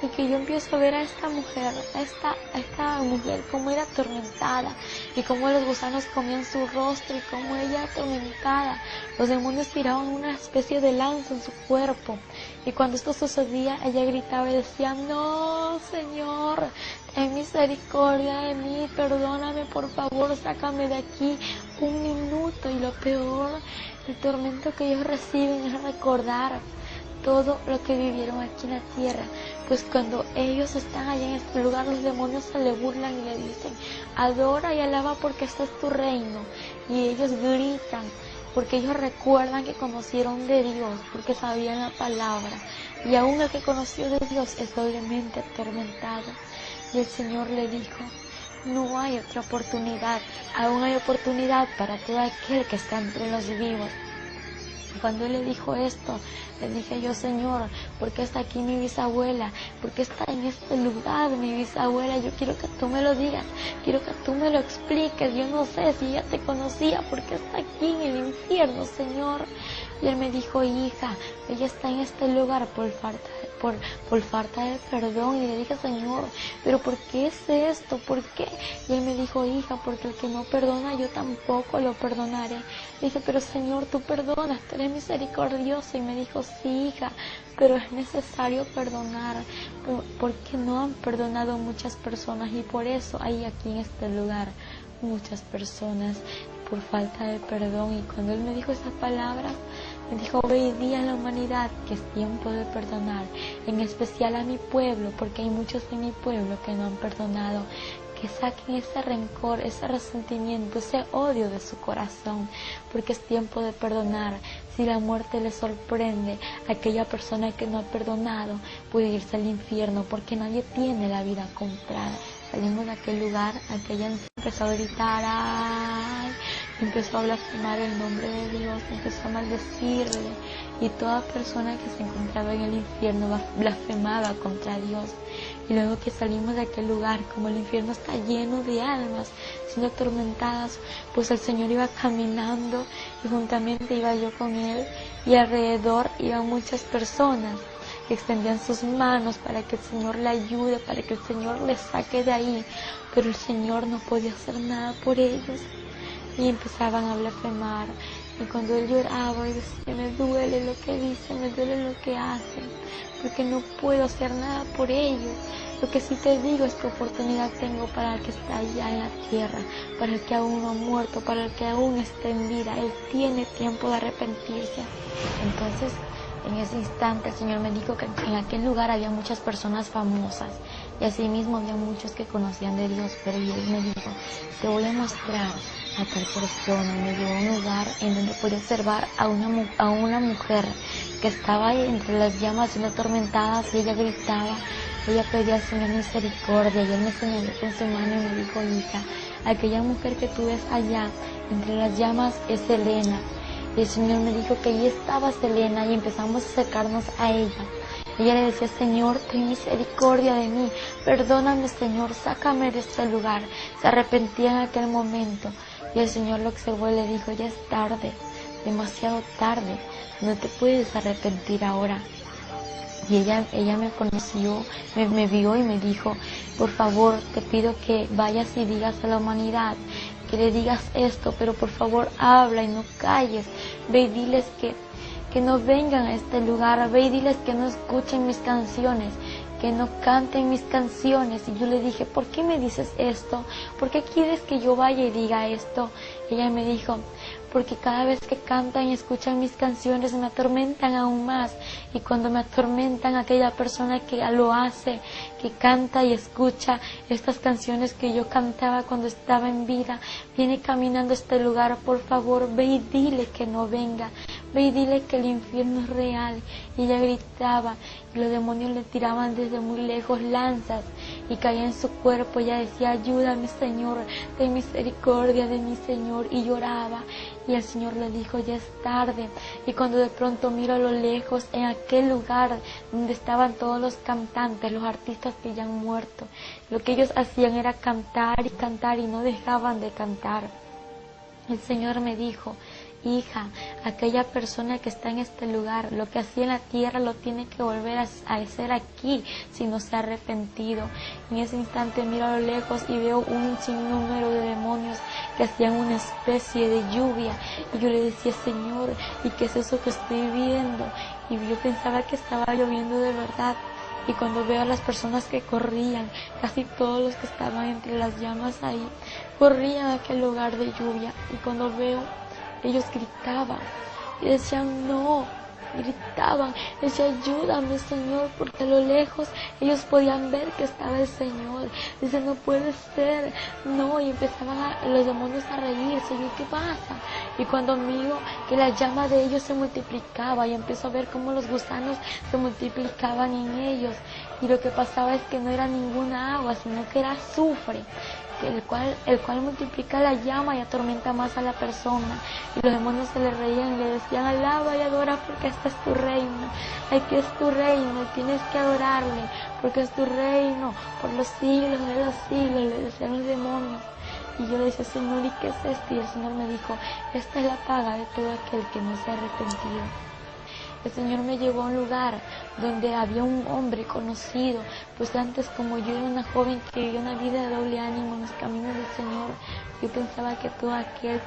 Y que yo empiezo a ver a esta mujer como era atormentada y cómo los gusanos comían su rostro y cómo ella atormentada, los demonios tiraban una especie de lanza en su cuerpo Y cuando esto sucedía, ella gritaba y decía, no, Señor, ten misericordia de mí, perdóname, por favor, sácame de aquí un minuto. Y lo peor, el tormento que ellos reciben es recordar todo lo que vivieron aquí en la tierra. Pues cuando ellos están allá en este lugar, los demonios se le burlan y le dicen, adora y alaba porque este es tu reino. Y ellos gritan, porque ellos recuerdan que conocieron de Dios, porque sabían la palabra. Y aún el que conoció de Dios es doblemente atormentado. Y el Señor le dijo, no hay otra oportunidad, aún hay oportunidad para todo aquel que está entre los vivos. Cuando él le dijo esto, le dije yo, Señor, ¿por qué está aquí mi bisabuela? ¿Por qué está en este lugar mi bisabuela? Yo quiero que tú me lo digas, quiero que tú me lo expliques. Yo no sé si ella te conocía, ¿por qué está aquí en el infierno, Señor? Y él me dijo, hija, ella está en este lugar por falta de perdón. Y le dije, Señor, ¿pero por qué es esto? ¿Por qué? Y él me dijo, hija, porque el que no perdona, yo tampoco lo perdonaré. Le dije, pero Señor, tú perdonas, tú eres misericordioso. Y me dijo, sí, hija, pero es necesario perdonar, porque no han perdonado muchas personas. Y por eso hay aquí en este lugar muchas personas por falta de perdón. Y cuando él me dijo esas palabras, me dijo, hoy día en la humanidad que es tiempo de perdonar, en especial a mi pueblo, porque hay muchos en mi pueblo que no han perdonado, que saquen ese rencor, ese resentimiento, ese odio de su corazón, porque es tiempo de perdonar. Si la muerte le sorprende, aquella persona que no ha perdonado puede irse al infierno, porque nadie tiene la vida comprada. Salimos de aquel lugar, aquella empezó a gritar, ¡ay! Empezó a blasfemar el nombre de Dios, empezó a maldecirle, y toda persona que se encontraba en el infierno blasfemaba contra Dios. Y luego que salimos de aquel lugar, como el infierno está lleno de almas siendo atormentadas, pues el Señor iba caminando y juntamente iba yo con Él, y alrededor iban muchas personas que extendían sus manos para que el Señor le ayude, para que el Señor le saque de ahí, pero el Señor no podía hacer nada por ellos. Y empezaban a blasfemar, y cuando él lloraba y decía, me duele lo que dicen, me duele lo que hacen, porque no puedo hacer nada por ellos. Lo que sí te digo es que oportunidad tengo para el que está allá en la tierra, para el que aún no ha muerto, para el que aún está en vida. Él tiene tiempo de arrepentirse. Entonces, en ese instante el Señor me dijo que en aquel lugar había muchas personas famosas, y asimismo había muchos que conocían de Dios, pero Él me dijo, te voy a mostrar a tal persona. Y me llevó a un lugar en donde pude observar a una mujer que estaba entre las llamas siendo atormentada, y ella gritaba, ella pedía al Señor misericordia, y Él me señaló con su mano y me dijo, hija, aquella mujer que tú ves allá entre las llamas es Selena. Y el Señor me dijo que allí estaba Selena, y empezamos a acercarnos a ella. Ella le decía, Señor, ten misericordia de mí, perdóname, Señor, sácame de este lugar. Se arrepentía en aquel momento, y el Señor lo observó y le dijo, ya es tarde, demasiado tarde, no te puedes arrepentir ahora. Y ella me conoció, me vio y me dijo, por favor, te pido que vayas y digas a la humanidad, que le digas esto, pero por favor habla y no calles. Ve y diles que no vengan a este lugar, ve y diles que no escuchen mis canciones, que no canten mis canciones. Y yo le dije, ¿por qué me dices esto? ¿Por qué quieres que yo vaya y diga esto? Y ella me dijo, porque cada vez que cantan y escuchan mis canciones me atormentan aún más, y cuando me atormentan, aquella persona que lo hace, que canta y escucha estas canciones que yo cantaba cuando estaba en vida, viene caminando a este lugar. Por favor, ve y dile que no venga, ve y dile que el infierno es real. Y ella gritaba, y los demonios le tiraban desde muy lejos lanzas, y caía en su cuerpo. Ella decía, ayúdame, Señor, ten misericordia de mi Señor, y lloraba. Y el Señor le dijo, ya es tarde. Y cuando de pronto miro a lo lejos, en aquel lugar donde estaban todos los cantantes, los artistas que ya han muerto, lo que ellos hacían era cantar y cantar, y no dejaban de cantar. El Señor me dijo, hija, aquella persona que está en este lugar, lo que hacía en la tierra lo tiene que volver a hacer aquí, si no se ha arrepentido. En ese instante miro a lo lejos y veo un sinnúmero de demonios que hacían una especie de lluvia, y yo le decía, Señor, ¿y qué es eso que estoy viendo? y yo pensaba que estaba lloviendo de verdad. Y cuando veo a las personas que corrían, casi todos los que estaban entre las llamas ahí, corrían a aquel lugar de lluvia. Y cuando veo, ellos gritaban y decían no, gritaban, decían ayúdame Señor, porque a lo lejos ellos podían ver que estaba el Señor. Dice no puede ser, no, y empezaban los demonios a reírse. Y yo, ¿qué pasa? Y cuando miro que la llama de ellos se multiplicaba y empiezo a ver cómo los gusanos se multiplicaban en ellos, y lo que pasaba es que no era ninguna agua, sino que era azufre, el cual multiplica la llama y atormenta más a la persona. Y los demonios se le reían y le decían alaba y adora porque este es tu reino, aquí es tu reino, tienes que adorarle porque es tu reino por los siglos de los siglos, le decían los demonios. Y yo le decía, Señor, ¿y qué es esto? Y el Señor me dijo, esta es la paga de todo aquel que no se ha arrepentido. El Señor me llevó a un lugar donde había un hombre conocido, pues antes como yo era una joven que vivía una vida de doble ánimo en los caminos del Señor, yo pensaba que todo aquel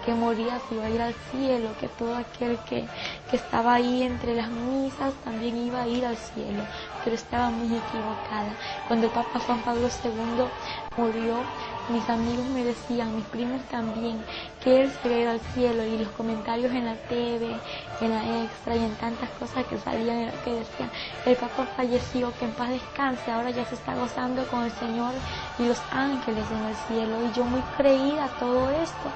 que moría se iba a ir al cielo, que todo aquel que estaba ahí entre las misas también iba a ir al cielo, pero estaba muy equivocada. Cuando el Papa Juan Pablo II murió, mis amigos me decían, mis primos también, que él se iba al cielo, y los comentarios en la TV, en la Extra y en tantas cosas que salían era que decían, el Papa falleció, que en paz descanse, ahora ya se está gozando con el Señor y los ángeles en el cielo. Y yo muy creída a todo esto,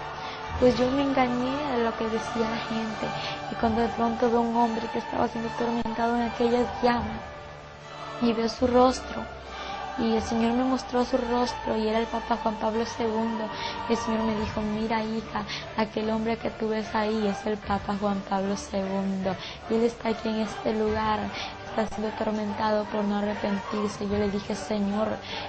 pues yo me engañé de lo que decía la gente. Y cuando de pronto veo un hombre que estaba siendo atormentado en aquellas llamas y veo su rostro, y el Señor me mostró su rostro y era el Papa Juan Pablo II. El Señor me dijo, mira hija, aquel hombre que tú ves ahí es el Papa Juan Pablo II y él está aquí en este lugar, está siendo atormentado por no arrepentirse. Yo le dije, Señor,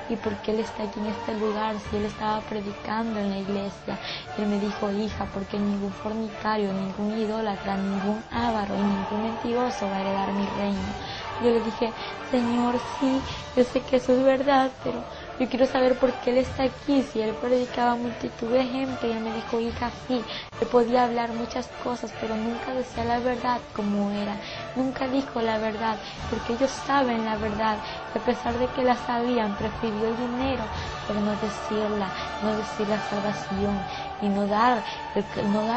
¿y por qué él está aquí en este lugar si él estaba predicando en la iglesia? Y él me dijo, hija, porque ningún fornicario, ningún idólatra, ningún avaro y ningún mentiroso va a heredar mi reino. Yo le dije, Señor, sí, yo sé que eso es verdad, pero yo quiero saber por qué él está aquí, si él predicaba a multitud de gente. Y él me dijo, hija, sí, él podía hablar muchas cosas, pero nunca decía la verdad como era, nunca dijo la verdad, porque ellos saben la verdad, y a pesar de que la sabían, prefirió el dinero, pero no decirla, no decir la salvación, y no dar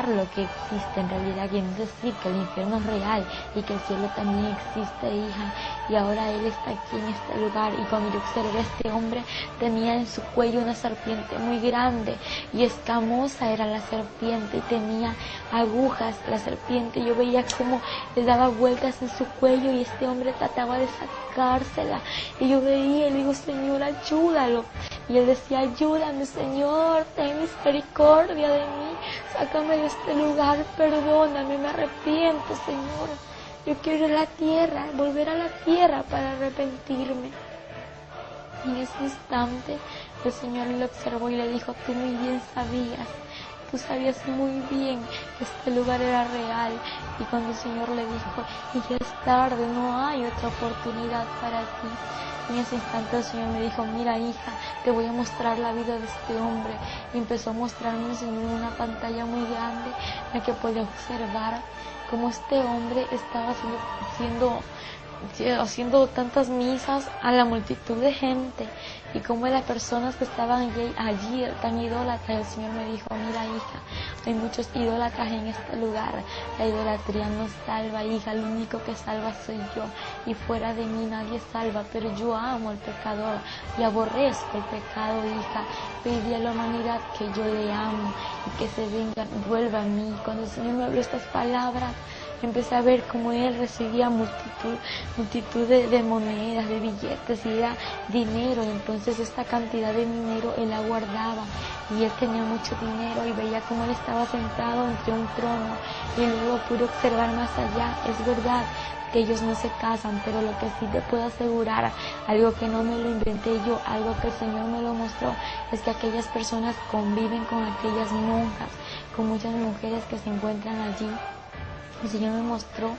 lo que existe en realidad, y no decir que el infierno es real y que el cielo también existe, hija. Y ahora él está aquí en este lugar, y cuando yo observé a este hombre, tenía en su cuello una serpiente muy grande y escamosa era la serpiente, y tenía agujas la serpiente. Yo veía cómo le daba vueltas en su cuello y este hombre trataba de sacársela, y yo veía y le digo, Señor, ayúdalo. Y él decía, ayúdame Señor, ten misericordia de mí, sácame de este lugar, perdóname, me arrepiento Señor, yo quiero ir a la tierra, volver a la tierra para arrepentirme. Y en ese instante el Señor lo observó y le dijo, tú muy bien sabías, tú sabías muy bien que este lugar era real. Y cuando el Señor le dijo, y ya es tarde, no hay otra oportunidad para ti. En ese instante el Señor me dijo, mira hija, te voy a mostrar la vida de este hombre. Y empezó a mostrarme el Señor en una pantalla muy grande en la que podía observar cómo este hombre estaba haciendo tantas misas a la multitud de gente, y como las personas que estaban allí tan idólatras. El Señor me dijo, mira hija, hay muchos idólatras en este lugar, la idolatría no salva, hija, lo único que salva soy yo, y fuera de mí nadie salva, pero yo amo al pecador y aborrezco el pecado, hija. Pedí a la humanidad que yo le amo y que se vuelva a mí. Cuando el Señor me habló estas palabras, empecé a ver cómo él recibía multitud de monedas, de billetes, y era dinero. Y entonces esta cantidad de dinero él la guardaba, y él tenía mucho dinero, y veía cómo él estaba sentado entre un trono, y luego pude observar más allá. Es verdad que ellos no se casan, pero lo que sí te puedo asegurar, algo que no me lo inventé yo, algo que el Señor me lo mostró, es que aquellas personas conviven con aquellas monjas, con muchas mujeres que se encuentran allí. El Señor me mostró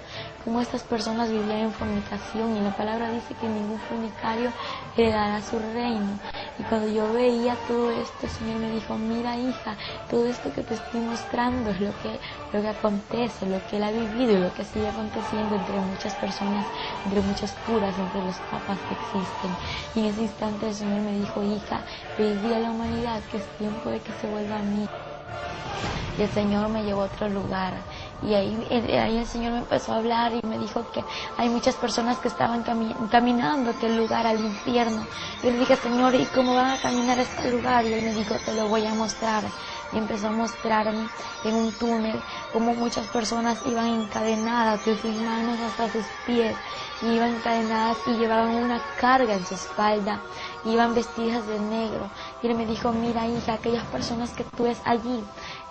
cómo estas personas vivían en fornicación, y la palabra dice que ningún fornicario heredará su reino. Y cuando yo veía todo esto, el Señor me dijo, mira hija, todo esto que te estoy mostrando es lo que lo que acontece, lo que él ha vivido y lo que sigue aconteciendo entre muchas personas, entre muchos curas, entre los papas que existen. Y en ese instante el Señor me dijo, hija, pedí a la humanidad que es tiempo de que se vuelva a mí. Y el Señor me llevó a otro lugar. Y ahí el Señor me empezó a hablar y me dijo que hay muchas personas que estaban caminando a aquel lugar, al infierno. Yo le dije, Señor, ¿y cómo van a caminar a este lugar? Y Él me dijo, te lo voy a mostrar. Y empezó a mostrarme en un túnel cómo muchas personas iban encadenadas de sus manos hasta sus pies. Iban encadenadas y llevaban una carga en su espalda. Iban vestidas de negro. Y Él me dijo, mira, hija, aquellas personas que tú ves allí,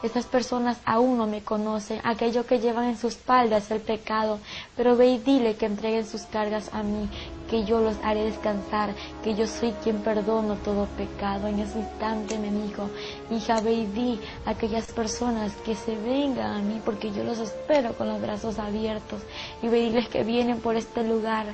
estas personas aún no me conocen. Aquello que llevan en su espalda es el pecado. Pero ve y dile que entreguen sus cargas a mí, que yo los haré descansar, que yo soy quien perdono todo pecado. En ese instante me dijo, hija, ve y di a aquellas personas que se vengan a mí, porque yo los espero con los brazos abiertos. Y ve y diles que vienen por este lugar.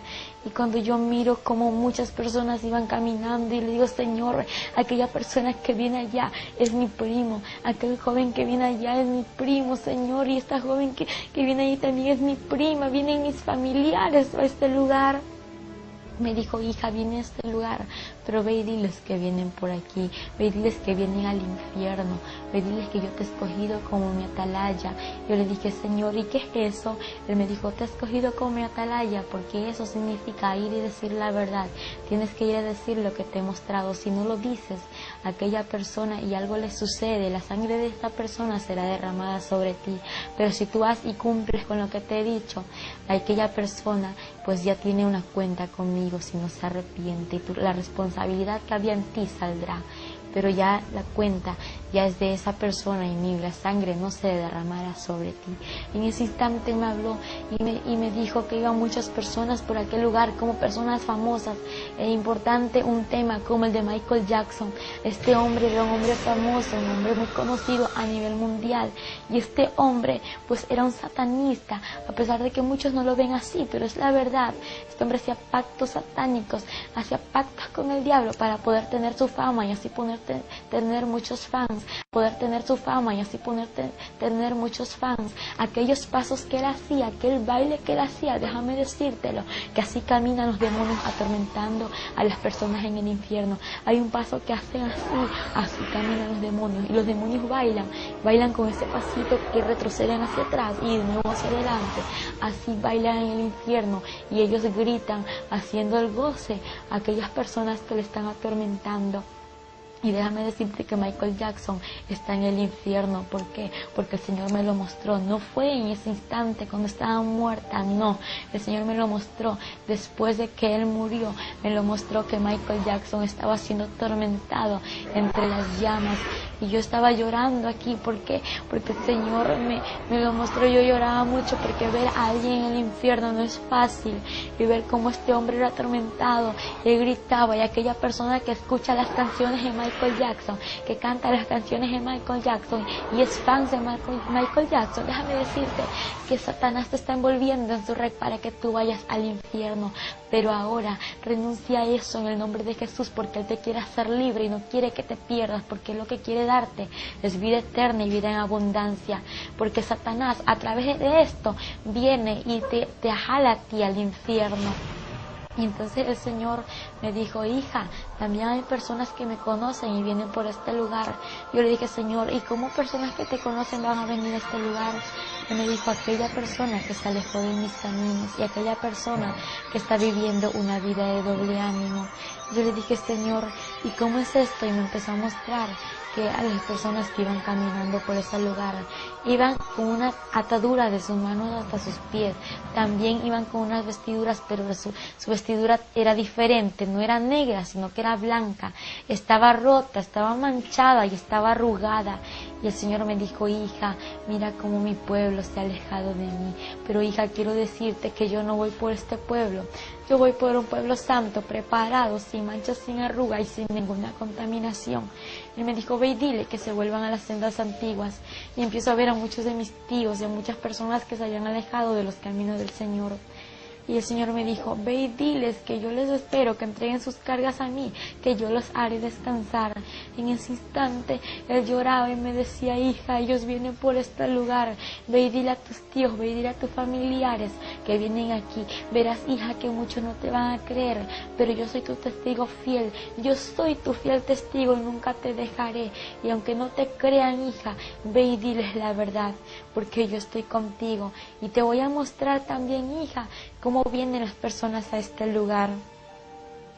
Y cuando yo miro como muchas personas iban caminando y le digo, Señor, aquella persona que viene allá es mi primo, aquel joven que viene allá es mi primo, Señor, y esta joven que viene allí también es mi prima, vienen mis familiares a este lugar. Me dijo, hija, viene a este lugar, pero ve y diles que vienen por aquí, ve y diles que vienen al infierno, ve y diles que yo te he escogido como mi atalaya. Yo le dije, Señor, ¿y qué es eso? Él me dijo, te he escogido como mi atalaya, porque eso significa ir y decir la verdad. Tienes que ir a decir lo que te he mostrado. Si no lo dices a aquella persona y algo le sucede, la sangre de esta persona será derramada sobre ti. Pero si tú vas y cumples con lo que te he dicho, aquella persona pues ya tiene una cuenta conmigo si no se arrepiente, y la responsabilidad que había en ti saldrá. Pero ya la cuenta ya es de esa persona y la sangre no se derramará sobre ti. En ese instante me habló y me dijo que iban muchas personas por aquel lugar como personas famosas. Es importante un tema como el de Michael Jackson. Este hombre era un hombre famoso, un hombre muy conocido a nivel mundial. Y este hombre pues era un satanista, a pesar de que muchos no lo ven así, pero es la verdad. Este hombre hacía pactos satánicos, hacía pactos con el diablo para poder tener su fama y así tener muchos fans, poder tener su fama y así tener muchos fans. Aquellos pasos que él hacía, aquel baile que él hacía, déjame decírtelo, que así caminan los demonios atormentando a las personas en el infierno. Hay un paso que hacen así caminan los demonios, y los demonios bailan con ese pasito que retroceden hacia atrás y de nuevo hacia adelante. Así bailan en el infierno y ellos gritan haciendo el goce a aquellas personas que le están atormentando. Y déjame decirte que Michael Jackson está en el infierno. ¿Por qué? Porque el Señor me lo mostró. No fue en ese instante cuando estaba muerta, no. El Señor me lo mostró después de que Él murió. Me lo mostró que Michael Jackson estaba siendo atormentado entre las llamas. Y yo estaba llorando aquí. ¿Por qué? Porque el Señor me lo mostró. Yo lloraba mucho porque ver a alguien en el infierno no es fácil. Y ver cómo este hombre era atormentado. Él gritaba, y aquella persona que escucha las canciones de Michael Jackson, que canta las canciones de Michael Jackson y es fan de Michael Jackson, déjame decirte que Satanás te está envolviendo en su red para que tú vayas al infierno. Pero ahora renuncia a eso en el nombre de Jesús, porque Él te quiere hacer libre y no quiere que te pierdas, porque lo que quiere darte es vida eterna y vida en abundancia. Porque Satanás a través de esto viene y te jala a ti al infierno. Y entonces el Señor me dijo, hija, también hay personas que me conocen y vienen por este lugar. Yo le dije, Señor, ¿y cómo personas que te conocen van a venir a este lugar? Y me dijo, aquella persona que se alejó de mis caminos y aquella persona que está viviendo una vida de doble ánimo. Yo le dije, Señor, ¿y cómo es esto? Y me empezó a mostrar que a las personas que iban caminando por ese lugar iban con una atadura de sus manos hasta sus pies. También iban con unas vestiduras, pero su vestidura era diferente, no era negra, sino que era blanca. Estaba rota, estaba manchada y estaba arrugada. Y el Señor me dijo, hija, mira cómo mi pueblo se ha alejado de mí. Pero hija, quiero decirte que yo no voy por este pueblo. Yo voy por un pueblo santo, preparado, sin manchas, sin arruga y sin ninguna contaminación. Y me dijo, ve y dile que se vuelvan a las sendas antiguas. Y empiezo a ver a muchos de mis tíos y a muchas personas que se habían alejado de los caminos del Señor. Y el Señor me dijo, ve y diles que yo les espero, que entreguen sus cargas a mí, que yo los haré descansar. En ese instante él lloraba y me decía, hija, ellos vienen por este lugar, ve y dile a tus tíos, ve y dile a tus familiares que vienen aquí. Verás, hija, que muchos no te van a creer, pero yo soy tu testigo fiel, yo soy tu fiel testigo y nunca te dejaré. Y aunque no te crean, hija, ve y diles la verdad, porque yo estoy contigo. Y te voy a mostrar también, hija, cómo vienen las personas a este lugar.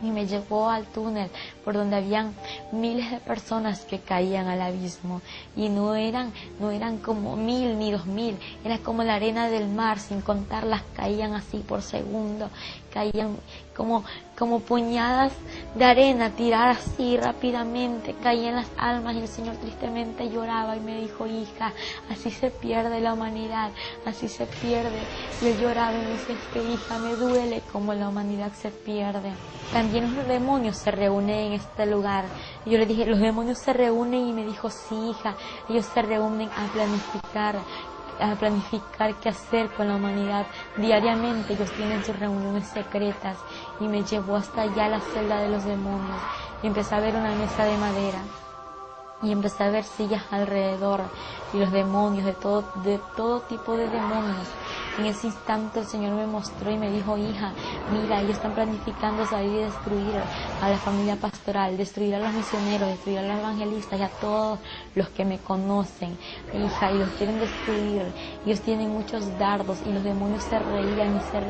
Y me llevó al túnel por donde habían miles de personas que caían al abismo, y no eran como 1000 ni 2000, era como la arena del mar, sin contarlas, caían así por segundo, caían como puñadas de arena tiradas así rápidamente, caían las almas. Y el Señor tristemente lloraba y me dijo, hija, así se pierde la humanidad, así se pierde. Y él lloraba y me decía, es que, hija, me duele como la humanidad se pierde. También los demonios se reúnen en este lugar. Y yo le dije, los demonios se reúnen, y me dijo, sí, hija, ellos se reúnen a planificar qué hacer con la humanidad. Diariamente ellos tienen sus reuniones secretas. Y me llevó hasta allá a la celda de los demonios, y empecé a ver una mesa de madera, y empecé a ver sillas alrededor, y los demonios, de todo tipo de demonios. En ese instante el Señor me mostró y me dijo, hija, mira, ellos están planificando salir y destruir a la familia pastoral, destruir a los misioneros, destruir a los evangelistas y a todos los que me conocen, hija, y los quieren destruir. Ellos tienen muchos dardos. Y los demonios se reían y se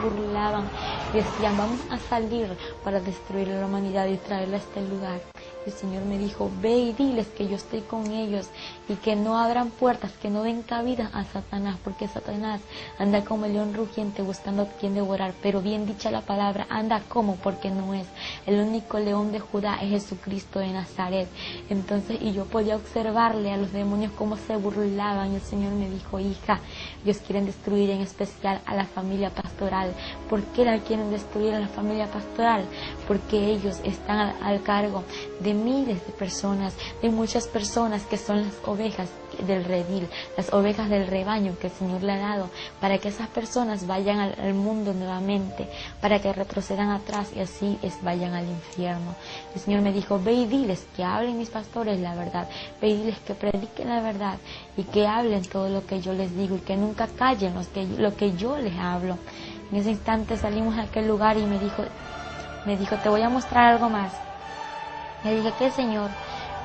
burlaban, y decían, vamos a salir para destruir a la humanidad y traerla a este lugar. El Señor me dijo, ve y diles que yo estoy con ellos, y que no abran puertas, que no den cabida a Satanás, porque Satanás anda como el león rugiente buscando a quien devorar. Pero bien dicha la palabra, anda como, porque no es. El único león de Judá es Jesucristo de Nazaret. Entonces, y yo podía observarle a los demonios cómo se burlaban. Y el Señor me dijo, hija, ellos quieren destruir en especial a la familia pastoral. ¿Por qué la quieren destruir a la familia pastoral? Porque ellos están al cargo de miles de personas, de muchas personas que son las ovejas del redil, las ovejas del rebaño que el Señor le ha dado, para que esas personas vayan al mundo nuevamente, para que retrocedan atrás y así vayan al infierno. El Señor me dijo, ve y diles que hablen mis pastores la verdad, ve y diles que prediquen la verdad, y que hablen todo lo que yo les digo, y que nunca callen lo que yo les hablo. En ese instante salimos a aquel lugar y me dijo, te voy a mostrar algo más. Le dije, ¿qué, Señor?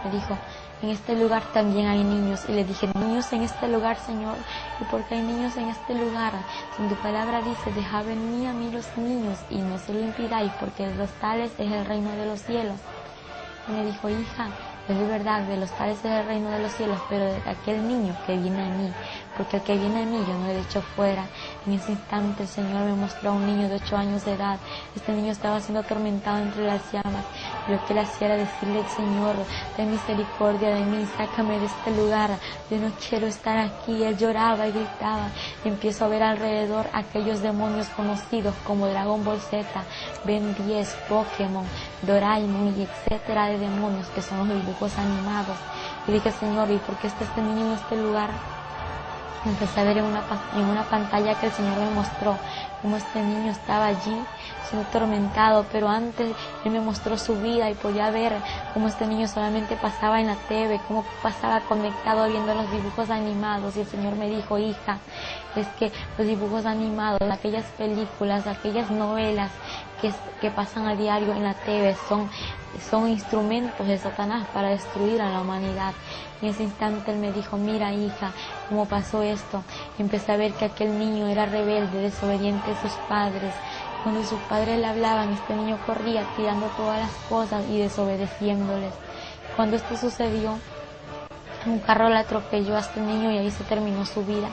Me dijo, en este lugar también hay niños. Y le dije, niños en este lugar, Señor. ¿Y por qué hay niños en este lugar? En tu palabra dice, dejad venir a mí los niños y no se lo impidáis, porque de los tales es el reino de los cielos. Y me dijo, hija, es verdad, de los tales es el reino de los cielos, pero de aquel niño que viene a mí, porque el que viene a mí yo no le echo fuera. En ese instante el Señor me mostró a un niño de 8 años de edad. Este niño estaba siendo atormentado entre las llamas. Y lo que él hacía era decirle, Señor, ten misericordia de mí, sácame de este lugar, yo no quiero estar aquí. Él lloraba y gritaba. Y empiezo a ver alrededor aquellos demonios conocidos como Dragon Ball Z, Ben 10, Pokémon, Doraemon y etcétera de demonios, que son los dibujos animados. Y dije, Señor, ¿y por qué está este niño en este lugar? Empecé a ver en una pantalla que el Señor me mostró cómo este niño estaba allí siendo atormentado, pero antes Él me mostró su vida y podía ver cómo este niño solamente pasaba en la TV, cómo pasaba conectado viendo los dibujos animados. Y el Señor me dijo, hija, es que los dibujos animados, aquellas películas, aquellas novelas que pasan a diario en la TV son instrumentos de Satanás para destruir a la humanidad. En ese instante Él me dijo, mira, hija, cómo pasó esto. Y empecé a ver que aquel niño era rebelde, desobediente a sus padres. Cuando sus padres le hablaban, este niño corría tirando todas las cosas y desobedeciéndoles. Cuando esto sucedió, un carro le atropelló a este niño y ahí se terminó su vida.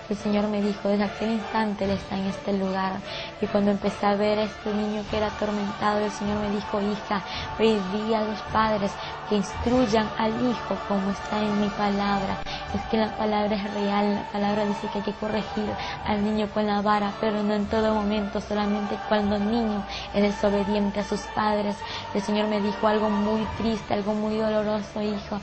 El Señor me dijo, desde aquel instante Él está en este lugar. Y cuando empecé a ver a este niño que era atormentado, el Señor me dijo, hija, ve y di a los padres que instruyan al hijo como está en mi palabra. Es que la palabra es real, la palabra dice que hay que corregir al niño con la vara, pero no en todo momento, solamente cuando el niño es desobediente a sus padres. El Señor me dijo algo muy triste, algo muy doloroso, hija,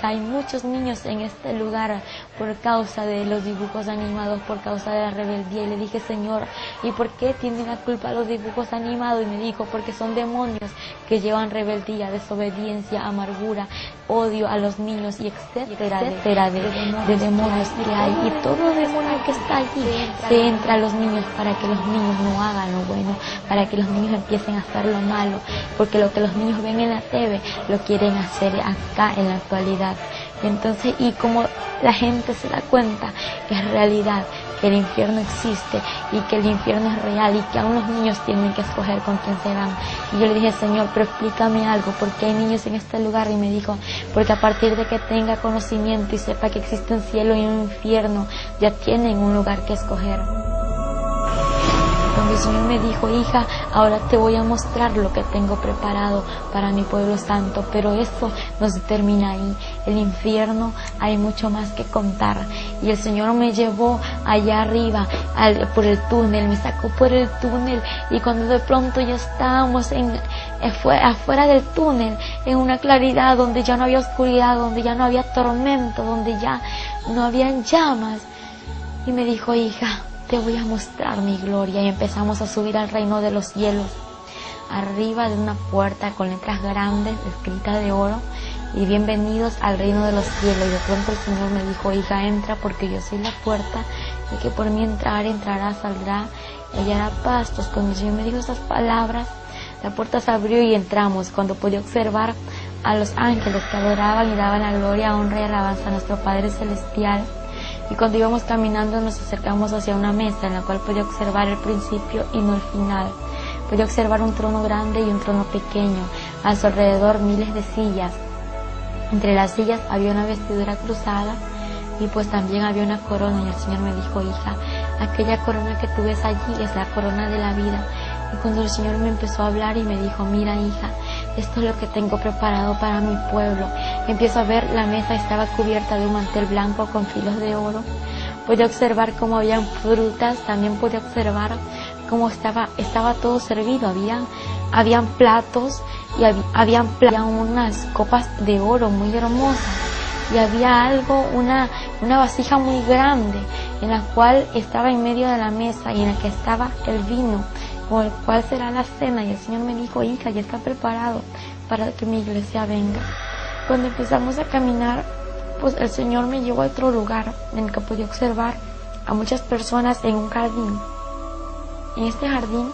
hay muchos niños en este lugar por causa de los dibujos animados, por causa de la rebeldía. Y le dije, Señor, ¿y por qué tienen la culpa los dibujos animados? Y me dijo, porque son demonios que llevan rebeldía, desobediencia, amargura, odio a los niños y etcétera de demonios que hay. Y todo demonio que está allí se entra a los niños para que los niños no hagan lo bueno, para que los niños empiecen a hacer lo malo, porque lo que los niños ven en la TV lo quieren hacer acá en la actualidad. Entonces, y como la gente se da cuenta que es realidad, que el infierno existe y que el infierno es real y que aún los niños tienen que escoger con quién se van. Y yo le dije, Señor, pero explícame algo, porque hay niños en este lugar. Y me dijo, porque a partir de que tenga conocimiento y sepa que existe un cielo y un infierno, ya tienen un lugar que escoger. Cuando el Señor me dijo, hija, ahora te voy a mostrar lo que tengo preparado para mi pueblo santo, pero eso no se termina ahí. El infierno hay mucho más que contar. Y el Señor me llevó allá arriba, por el túnel, me sacó por el túnel, y cuando de pronto ya estábamos afuera del túnel, en una claridad donde ya no había oscuridad, donde ya no había tormento, donde ya no habían llamas, y me dijo, hija, te voy a mostrar mi gloria. Y empezamos a subir al reino de los cielos, arriba de una puerta con letras grandes escritas de oro, y bienvenidos al reino de los cielos. Y de pronto el Señor me dijo, hija, entra, porque yo soy la puerta, y que por mí entrará, saldrá y hallará pastos. Cuando el Señor me dijo esas palabras, la puerta se abrió y entramos. Cuando pude observar a los ángeles que adoraban y daban la gloria, honra y alabanza a nuestro Padre Celestial. Y cuando íbamos caminando nos acercamos hacia una mesa en la cual podía observar el principio y no el final. Podía observar un trono grande y un trono pequeño, a su alrededor miles de sillas. Entre las sillas había una vestidura cruzada y pues también había una corona. Y el Señor me dijo, hija, aquella corona que tú ves allí es la corona de la vida. Y cuando el Señor me empezó a hablar y me dijo, mira, hija, esto es lo que tengo preparado para mi pueblo. Empiezo a ver, la mesa estaba cubierta de un mantel blanco con filos de oro. Pude observar cómo habían frutas, también pude observar cómo estaba todo servido. Habían platos y habían unas copas de oro muy hermosas. Y había una vasija muy grande en la cual estaba en medio de la mesa y en la que estaba el vino, con el cual será la cena. Y el Señor me dijo, hija, ya está preparado para que mi iglesia venga. Cuando empezamos a caminar, pues el Señor me llevó a otro lugar en el que podía observar a muchas personas en un jardín. En este jardín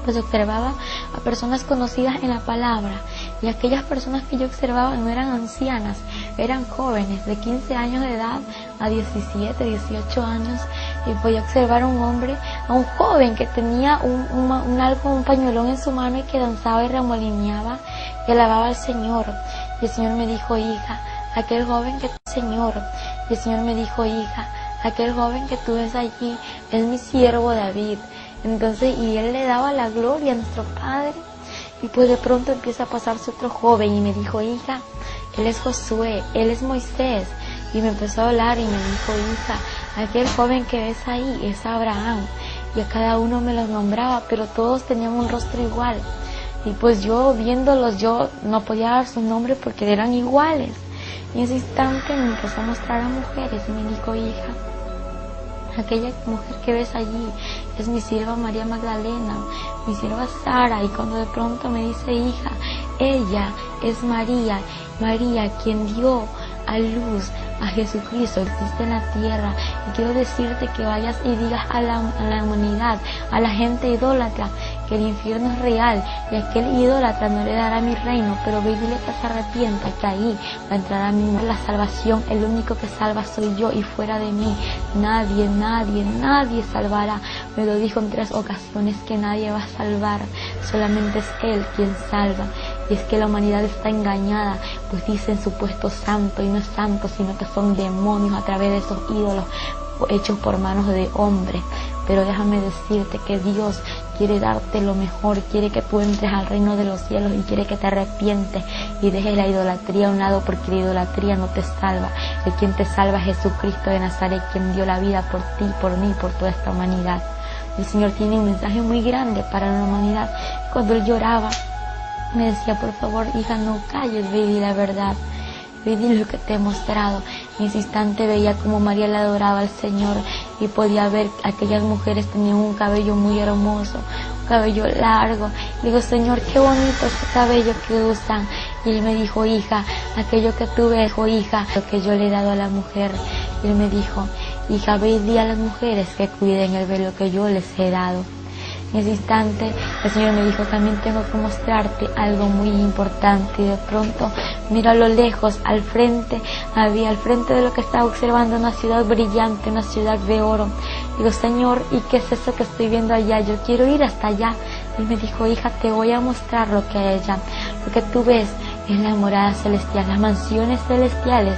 pues observaba a personas conocidas en la palabra, y aquellas personas que yo observaba no eran ancianas, eran jóvenes de 15 años de edad a 17, 18 años. Y podía observar a un joven que tenía un pañuelón en su mano y que danzaba y remolineaba y alababa al Señor. Y el Señor me dijo, hija, aquel joven que Señor, y el Señor me dijo, hija, aquel joven que tú ves allí es mi siervo David. Entonces, y él le daba la gloria a nuestro Padre. Y pues de pronto empieza a pasarse otro joven y me dijo, hija, él es Josué, él es Moisés. Y me empezó a hablar y me dijo, hija, aquel joven que ves ahí es Abraham. Y a cada uno me los nombraba, pero todos tenían un rostro igual. Y pues yo viéndolos, yo no podía dar su nombre porque eran iguales. Y en ese instante me empezó a mostrar a mujeres y me dijo, hija, aquella mujer que ves allí es mi sierva María Magdalena, mi sierva Sara. Y cuando de pronto me dice, hija, ella es María quien dio a luz a Jesucristo, existe en la tierra. Y quiero decirte que vayas y digas a la humanidad, a la gente idólatra, que el infierno es real y aquel idólatra no le dará mi reino, pero ve y dile que se arrepienta, que ahí va a entrar a mí la salvación. El único que salva soy yo, y fuera de mí nadie salvará. Me lo dijo en 3 ocasiones que nadie va a salvar, solamente es Él quien salva. Y es que la humanidad está engañada, pues dicen supuesto santo y no es santo, sino que son demonios a través de esos ídolos hechos por manos de hombres. Pero déjame decirte que Dios quiere darte lo mejor, quiere que tú entres al reino de los cielos y quiere que te arrepientes y dejes la idolatría a un lado, porque la idolatría no te salva. El quien te salva es Jesucristo de Nazaret, quien dio la vida por ti, por mí, por toda esta humanidad. El Señor tiene un mensaje muy grande para la humanidad. Cuando Él lloraba, me decía, por favor, hija, no calles, ve y di la verdad. Ve y di lo que te he mostrado. En ese instante veía como María le adoraba al Señor y podía ver aquellas mujeres tenían un cabello muy hermoso, un cabello largo. Le digo, Señor, qué bonito ese cabello que usan. Y Él me dijo, hija, aquello que tú ves, hija, lo que yo le he dado a la mujer. Y Él me dijo, hija, ve y di a las mujeres que cuiden el velo que yo les he dado. En ese instante el Señor me dijo, también tengo que mostrarte algo muy importante. Y de pronto miro a lo lejos, al frente de lo que estaba observando, una ciudad brillante, una ciudad de oro. Digo, Señor, ¿y qué es eso que estoy viendo allá? Yo quiero ir hasta allá. Y me dijo, hija, te voy a mostrar lo que hay allá. Lo que tú ves es la morada celestial, las mansiones celestiales,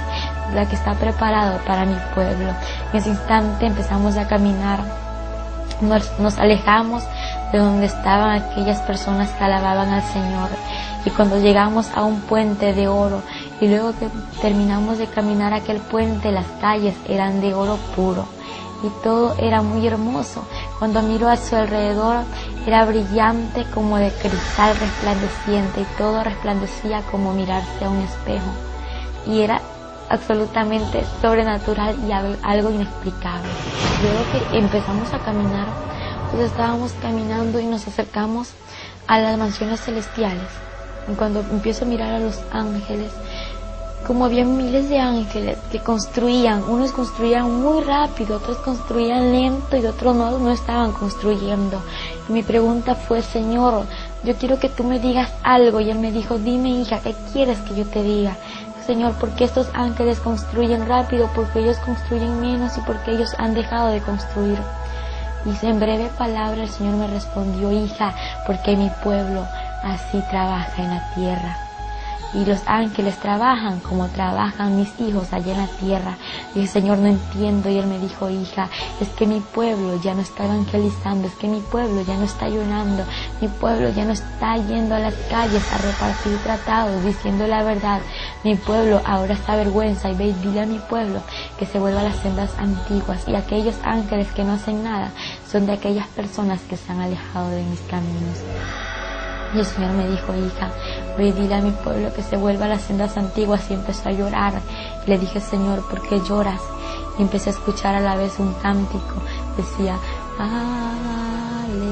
la que está preparado para mi pueblo. En ese instante empezamos a caminar, nos alejamos de donde estaban aquellas personas que alababan al Señor, y cuando llegamos a un puente de oro, y luego que terminamos de caminar aquel puente, las calles eran de oro puro y todo era muy hermoso. Cuando miro a su alrededor era brillante como de cristal resplandeciente, y todo resplandecía como mirarse a un espejo, y era absolutamente sobrenatural y algo inexplicable. Luego que empezamos a caminar, pues estábamos caminando y nos acercamos a las mansiones celestiales. Y cuando empiezo a mirar a los ángeles, como había miles de ángeles que construían, unos construían muy rápido, otros construían lento y otros no estaban construyendo. Y mi pregunta fue, Señor, yo quiero que tú me digas algo. Y Él me dijo, dime, hija, ¿qué quieres que yo te diga? Señor, ¿por qué estos ángeles construyen rápido? Porque ellos construyen menos y porque ellos han dejado de construir. Y en breve palabra el Señor me respondió, hija, porque mi pueblo así trabaja en la tierra. Y los ángeles trabajan como trabajan mis hijos allá en la tierra. Y dije, Señor, no entiendo. Y Él me dijo, hija, es que mi pueblo ya no está evangelizando, es que mi pueblo ya no está llorando, mi pueblo ya no está yendo a las calles a repartir tratados, diciendo la verdad. Mi pueblo ahora está avergüenza, y ve y dile a mi pueblo que se vuelva a las sendas antiguas. Y aquellos ángeles que no hacen nada son de aquellas personas que se han alejado de mis caminos. Y el Señor me dijo, hija, ve y dile a mi pueblo que se vuelva a las sendas antiguas. Y empezó a llorar. Y le dije, Señor, ¿por qué lloras? Y empecé a escuchar a la vez un cántico. Decía, aleluya.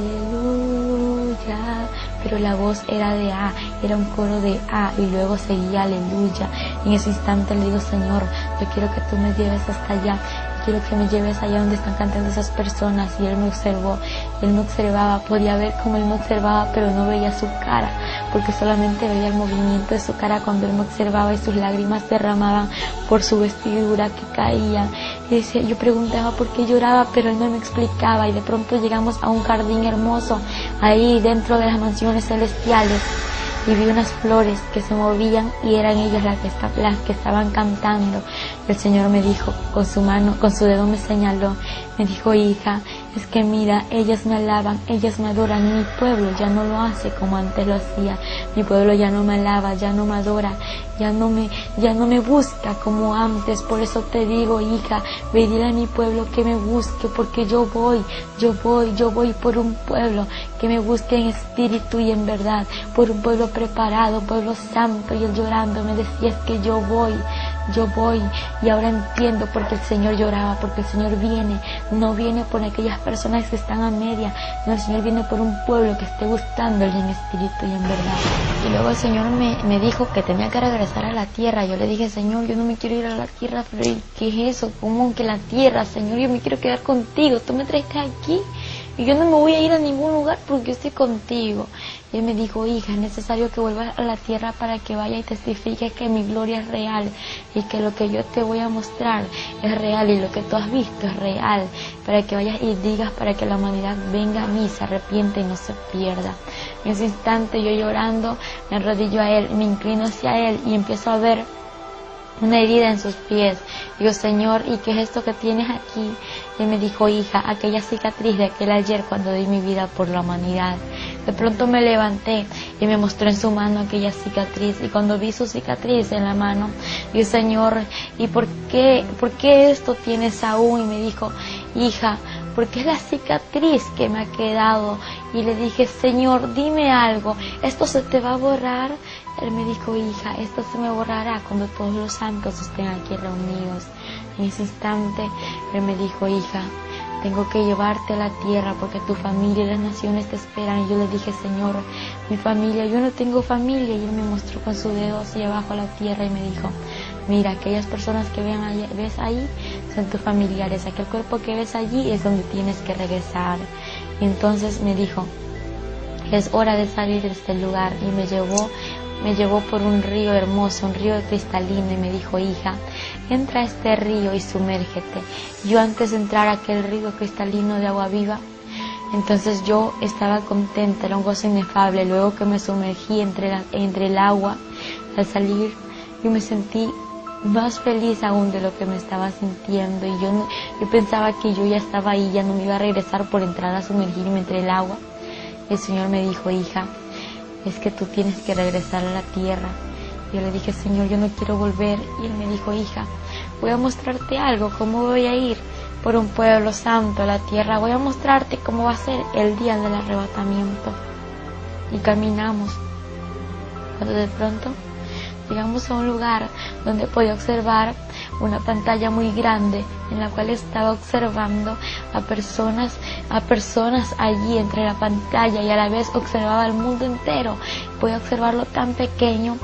Pero la voz era de A, era un coro de A, y luego seguía aleluya. Y en ese instante le digo, Señor, yo quiero que tú me lleves hasta allá. Quiero que me lleves allá donde están cantando esas personas. Y Él me observó, Él me observaba, podía ver cómo Él me observaba, pero no veía su cara, porque solamente veía el movimiento de su cara cuando Él me observaba, y sus lágrimas derramaban por su vestidura que caía. Y decía, yo preguntaba por qué lloraba, pero Él no me explicaba. Y de pronto llegamos a un jardín hermoso, ahí dentro de las mansiones celestiales, y vi unas flores que se movían, y eran ellas las que estaban cantando. El Señor me dijo, con su mano, con su dedo me señaló, me dijo, hija, es que mira, ellas me alaban, ellas me adoran. Mi pueblo ya no lo hace como antes lo hacía. Mi pueblo ya no me alaba, ya no me adora, ya no me busca como antes. Por eso te digo, hija, ve y dile a mi pueblo que me busque, porque yo voy por un pueblo que me busque en espíritu y en verdad, por un pueblo preparado, pueblo santo. Y Él llorando me decía, es que yo voy. Y ahora entiendo por qué el Señor lloraba, porque el Señor no viene por aquellas personas que están a media, no, el Señor viene por un pueblo que esté buscándole en espíritu y en verdad. Y luego el Señor me dijo que tenía que regresar a la tierra. Yo le dije, Señor, yo no me quiero ir a la tierra. Pero ¿qué es eso? ¿Cómo que la tierra? Señor, yo me quiero quedar contigo, tú me trajiste aquí y yo no me voy a ir a ningún lugar porque yo estoy contigo. Y Él me dijo, hija, es necesario que vuelvas a la tierra para que vaya y testifique que mi gloria es real, y que lo que yo te voy a mostrar es real, y lo que tú has visto es real, para que vayas y digas, para que la humanidad venga a mí, se arrepiente y no se pierda. En ese instante yo llorando me arrodillo a Él, me inclino hacia Él y empiezo a ver una herida en sus pies. Digo, Señor, ¿y qué es esto que tienes aquí? Y Él me dijo, hija, aquella cicatriz de aquel ayer cuando di mi vida por la humanidad. De pronto me levanté y me mostró en su mano aquella cicatriz. Y cuando vi su cicatriz en la mano, dije, Señor, ¿y por qué esto tienes aún? Y me dijo, hija, porque es la cicatriz que me ha quedado. Y le dije, Señor, dime algo, ¿esto se te va a borrar? Él me dijo, hija, esto se me borrará cuando todos los santos estén aquí reunidos. En ese instante, Él me dijo, hija, tengo que llevarte a la tierra porque tu familia y las naciones te esperan. Y yo le dije, Señor, mi familia, yo no tengo familia. Y Él me mostró con su dedo hacia abajo a la tierra y me dijo, mira, aquellas personas que ves ahí son tus familiares. Aquel cuerpo que ves allí es donde tienes que regresar. Y entonces me dijo, es hora de salir de este lugar. Y me llevó por un río hermoso, un río cristalino, y me dijo, hija, entra a este río y sumérgete. Yo antes de entrar a aquel río cristalino de agua viva, entonces yo estaba contenta, era un gozo inefable. Luego que me sumergí entre el agua, al salir, yo me sentí más feliz aún de lo que me estaba sintiendo. Y yo pensaba que yo ya estaba ahí, ya no me iba a regresar por entrar a sumergirme entre el agua. El Señor me dijo, hija, es que tú tienes que regresar a la tierra. Yo le dije, Señor, yo no quiero volver. Y Él me dijo, hija, voy a mostrarte algo, cómo voy a ir por un pueblo santo a la tierra. Voy a mostrarte cómo va a ser el día del arrebatamiento. Y caminamos. Cuando de pronto llegamos a un lugar donde podía observar una pantalla muy grande en la cual estaba observando a personas allí entre la pantalla, y a la vez observaba el mundo entero. Podía observarlo tan pequeño,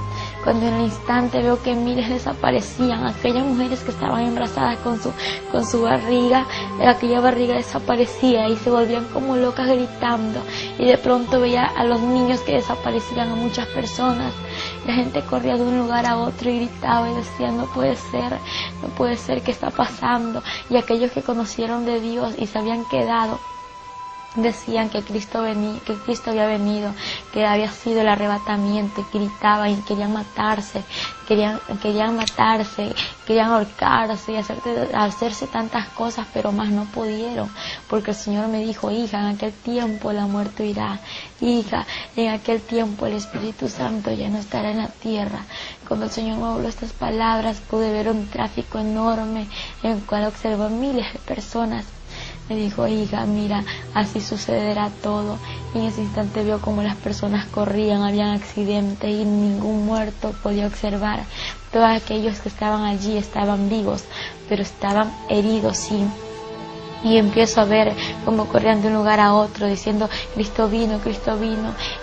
cuando en el instante veo que miles desaparecían. Aquellas mujeres que estaban embarazadas con su barriga, aquella barriga desaparecía y se volvían como locas gritando. Y de pronto veía a los niños que desaparecían, a muchas personas. La gente corría de un lugar a otro y gritaba y decía, no puede ser, ¿qué está pasando? Y aquellos que conocieron de Dios y se habían quedado, decían que Cristo había venido, que había sido el arrebatamiento, y gritaban y querían matarse, querían ahorcarse y hacerse tantas cosas, pero más no pudieron, porque el Señor me dijo, hija, en aquel tiempo la muerte irá, hija, en aquel tiempo el Espíritu Santo ya no estará en la tierra. Cuando el Señor me habló estas palabras, pude ver un tráfico enorme en el cual observé miles de personas. Me dijo, hija, mira, así sucederá todo. Y en ese instante vio como las personas corrían, habían accidentes y ningún muerto podía observar. Todos aquellos que estaban allí estaban vivos, pero estaban heridos, sí. Y empiezo a ver cómo corrían de un lugar a otro diciendo, Cristo vino,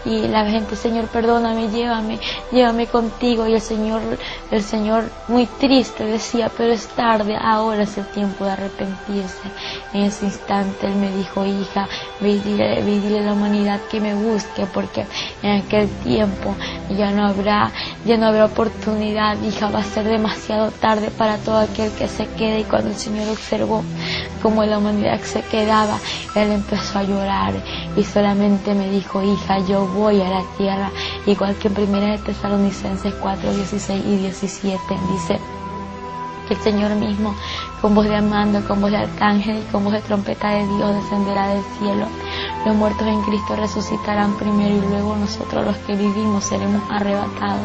y la gente, Señor, perdóname, llévame contigo. Y el Señor muy triste decía, pero es tarde, ahora es el tiempo de arrepentirse. En ese instante Él me dijo, hija, ve y dile a la humanidad que me busque, porque en aquel tiempo ya no habrá oportunidad, hija, va a ser demasiado tarde para todo aquel que se quede. Y cuando el Señor observó cómo la humanidad se quedaba, Él empezó a llorar y solamente me dijo, hija, yo voy a la tierra, igual que en 1 Tesalonicenses 4, 16 y 17 dice que el Señor mismo, con voz de mando, con voz de arcángel y con voz de trompeta de Dios, descenderá del cielo. Los muertos en Cristo resucitarán primero, y luego nosotros, los que vivimos, seremos arrebatados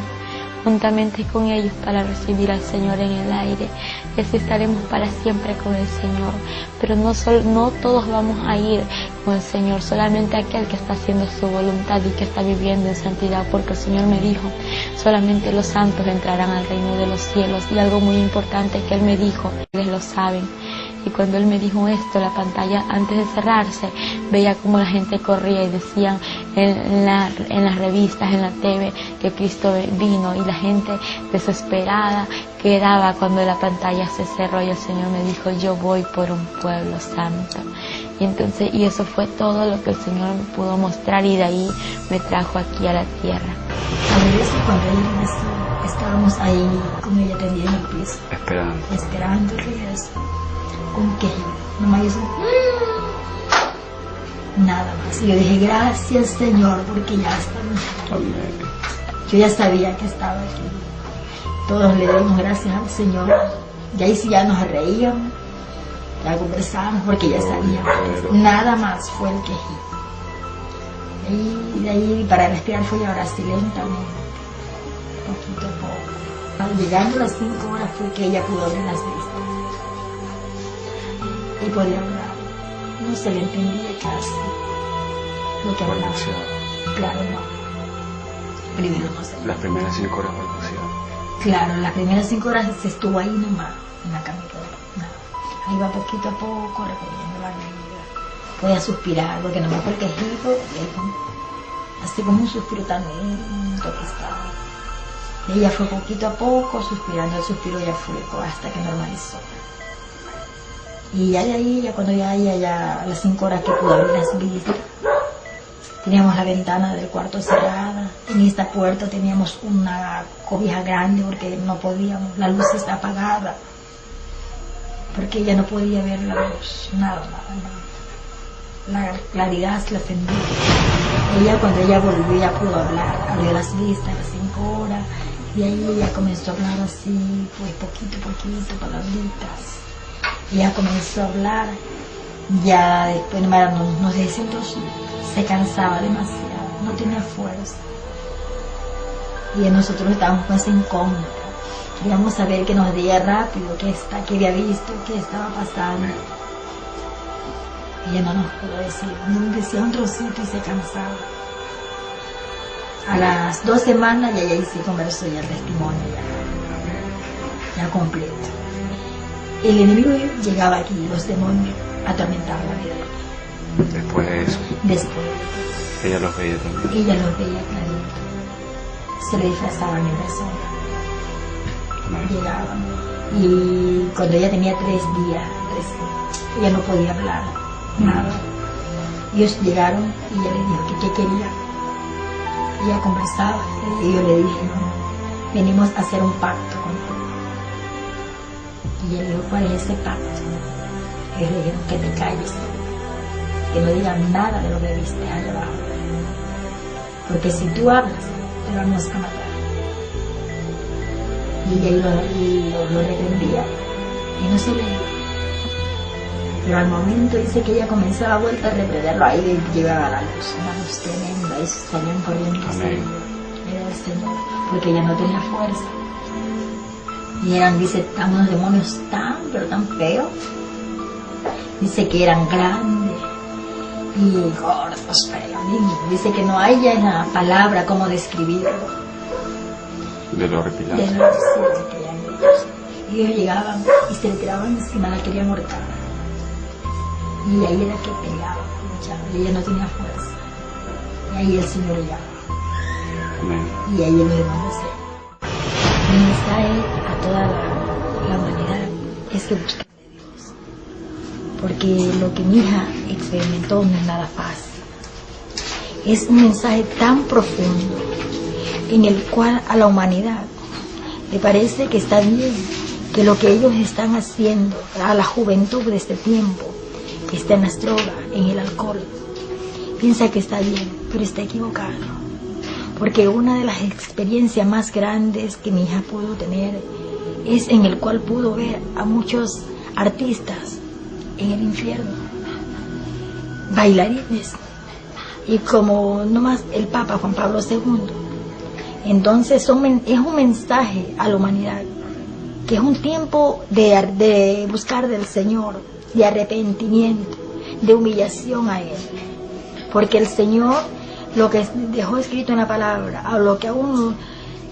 juntamente con ellos para recibir al Señor en el aire, y así estaremos para siempre con el Señor. Pero no todos vamos a ir con el Señor, solamente aquel que está haciendo su voluntad y que está viviendo en santidad, porque el Señor me dijo, solamente los santos entrarán al reino de los cielos. Y algo muy importante que Él me dijo, ustedes lo saben. Y cuando Él me dijo esto, la pantalla, antes de cerrarse, veía como la gente corría y decían en las revistas, en la TV, que Cristo vino, y la gente desesperada quedaba cuando la pantalla se cerró y el Señor me dijo, yo voy por un pueblo santo. Y eso fue todo lo que el Señor me pudo mostrar, y de ahí me trajo aquí a la tierra. A veces cuando Él regresó, estábamos ahí con ella tendida en el piso, esperando el regreso. ¿Con qué? Nomás yo nada más. Y yo dije, gracias, Señor, porque ya está. Yo ya sabía que estaba aquí. Todos le dimos gracias al Señor. Y ahí sí ya nos reíamos, ya conversábamos, porque ya sabíamos. Nada más fue el quejido. Y de ahí para respirar fue ahora así lentamente, poquito a poco. Al llegando a las 5 horas fue que ella pudo abrir las vistas y podía hablar. No se le entendía casi lo que hablaba. Claro, no. Primero no se. Las primeras 5 horas balbuceaba. Claro, las primeras 5 horas se estuvo ahí nomás, en la camita. Ahí va poquito a poco recorriendo la vida. Podía suspirar, porque no me acuerdo que es hijo, así como un suspiro tan lento que estaba. Ella fue poquito a poco suspirando, el suspiro ya fue hasta que normalizó. Y ya de ahí, ya cuando ya a las 5 horas que pudo abrir las vistas, teníamos la ventana del cuarto cerrada. En esta puerta teníamos una cobija grande porque no podíamos, la luz está apagada. Porque ella no podía ver la luz, nada. La claridad se la ofendía. Ella, cuando ella volvió, ya pudo hablar, abrió las vistas a las 5 horas, y ahí ella comenzó a hablar así, pues poquito a poquito, palabritas. Ella comenzó a hablar, ya después no sé si entonces se cansaba demasiado, no tenía fuerza. Y nosotros estábamos con esa incógnita. Queríamos saber que nos diera rápido qué había visto, qué estaba pasando. Ella no nos pudo decir, nos decía un trocito y se cansaba. A las 2 semanas ya sí conversó ya el testimonio, ya completo. El enemigo llegaba aquí, los demonios, a atormentar la vida. Después de eso. Después. Ella los veía también. Ella los veía clarito. Se le disfrazaban en persona. Llegaban. Y cuando ella tenía 3 días, ella no podía hablar, nada. Ellos llegaron y ella le dijo que qué quería. Ella conversaba y yo le dije, no, venimos a hacer un pacto contigo. Y ella le dijo, ¿cuál es ese pacto? Ellos le dijeron que te calles, que no digas nada de lo que viste allá abajo. Porque si tú hablas, te vamos a matar. Y ella lo reprendía y no se le iba. Pero al momento dice que ella comenzaba a vuelta a reprenderlo, ahí llegaba la luz tremenda, y salían corriendo. Era el Señor, porque ella no tenía fuerza. Y eran, dice, unos demonios pero tan feos. Dice que eran grandes y gordos, pero dice que no hay ya una palabra como describirlo. De lo horripilante. De lo que eran ellos. Y ellos llegaban y se le tiraban encima, la querían ahorcar. Y ahí era que peleaba, luchaba, y ella no tenía fuerza. Y ahí el Señor llegaba. Y ahí los demonios se. Mi mensaje a toda la humanidad es que busquen de Dios. Porque lo que mi hija experimentó no es nada fácil. Es un mensaje tan profundo en el cual a la humanidad le parece que está bien, que lo que ellos están haciendo a la juventud de este tiempo, que está en las drogas, en el alcohol, piensa que está bien, pero está equivocado. Porque una de las experiencias más grandes que mi hija pudo tener es en el cual pudo ver a muchos artistas en el infierno, bailarines, y como nomás el Papa Juan Pablo II. Entonces es un mensaje a la humanidad, que es un tiempo de buscar del Señor, de arrepentimiento, de humillación a Él. Porque el Señor, lo que dejó escrito en la palabra, a lo que aún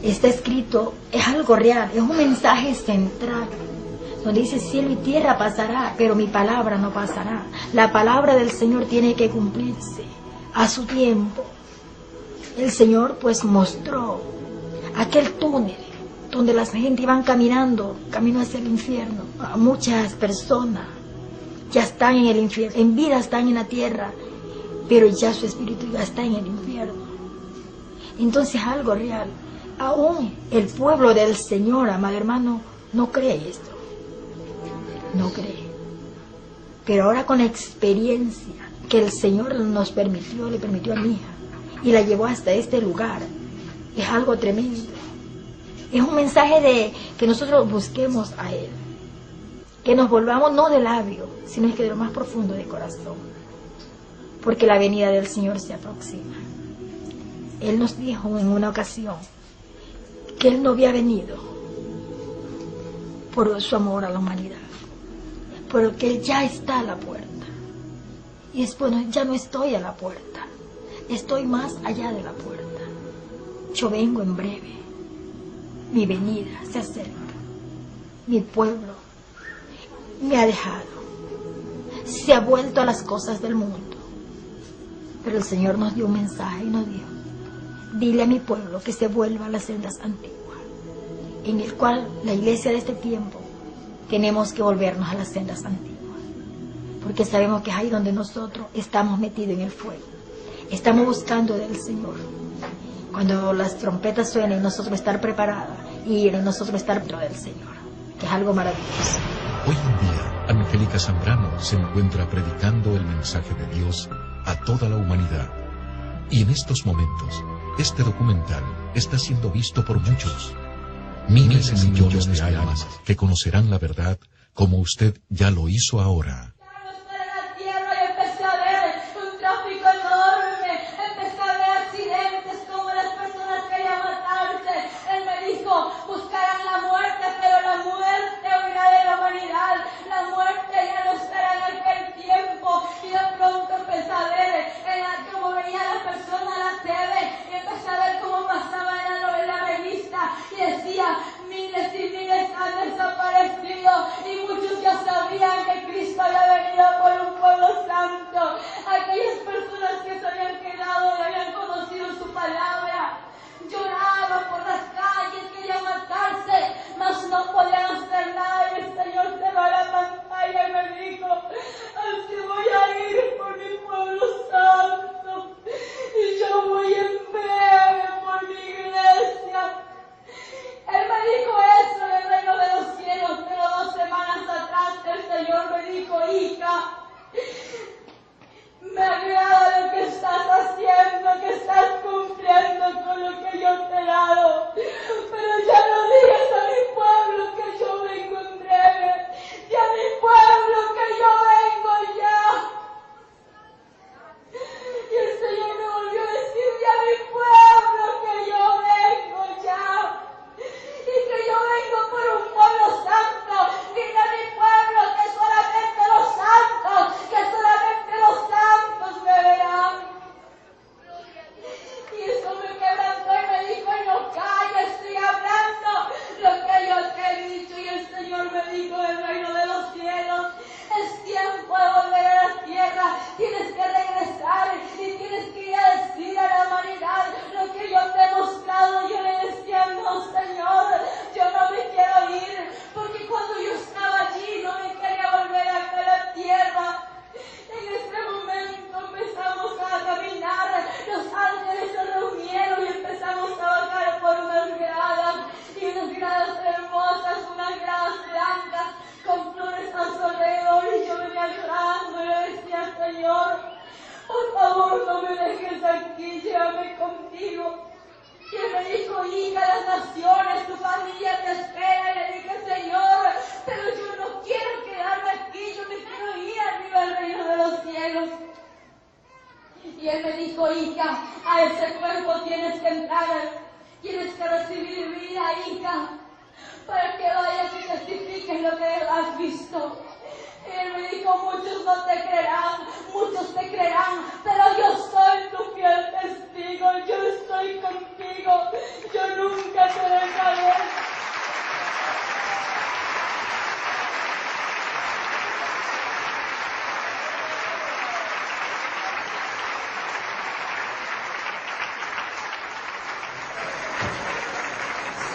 está escrito, es algo real, es un mensaje central, donde dice cielo y tierra pasará, pero mi palabra no pasará. La palabra del Señor tiene que cumplirse a su tiempo. El Señor pues mostró aquel túnel donde la gente iban caminando, camino hacia el infierno. A muchas personas ya están en el infierno, en vida están en la tierra, pero ya su espíritu ya está en el infierno. Entonces algo real. Aún el pueblo del Señor, amado hermano, no cree esto. No cree. Pero ahora con la experiencia que el Señor nos permitió, le permitió a mi hija, y la llevó hasta este lugar, es algo tremendo. Es un mensaje de que nosotros busquemos a Él, que nos volvamos no de labio, sino que de lo más profundo de corazón. porque la venida del Señor se aproxima. Él nos dijo en una ocasión que Él no había venido por su amor a la humanidad, pero que Él ya está a la puerta. Y es bueno, ya no estoy a la puerta, estoy más allá de la puerta. Yo vengo en breve, mi venida se acerca, mi pueblo me ha dejado, se ha vuelto a las cosas del mundo. Pero el Señor nos dio un mensaje y nos dijo: dile a mi pueblo que se vuelva a las sendas antiguas, en el cual la iglesia de este tiempo tenemos que volvernos a las sendas antiguas, porque sabemos que es ahí donde nosotros estamos metidos en el fuego, estamos buscando del Señor. Cuando las trompetas suenen, nosotros estar preparados y nosotros estar dentro del Señor, que es algo maravilloso. Hoy en día, Angélica Zambrano se encuentra predicando el mensaje de Dios a toda la humanidad. Y en estos momentos, este documental está siendo visto por muchos. Miles y millones de almas que conocerán la verdad como usted ya lo hizo ahora.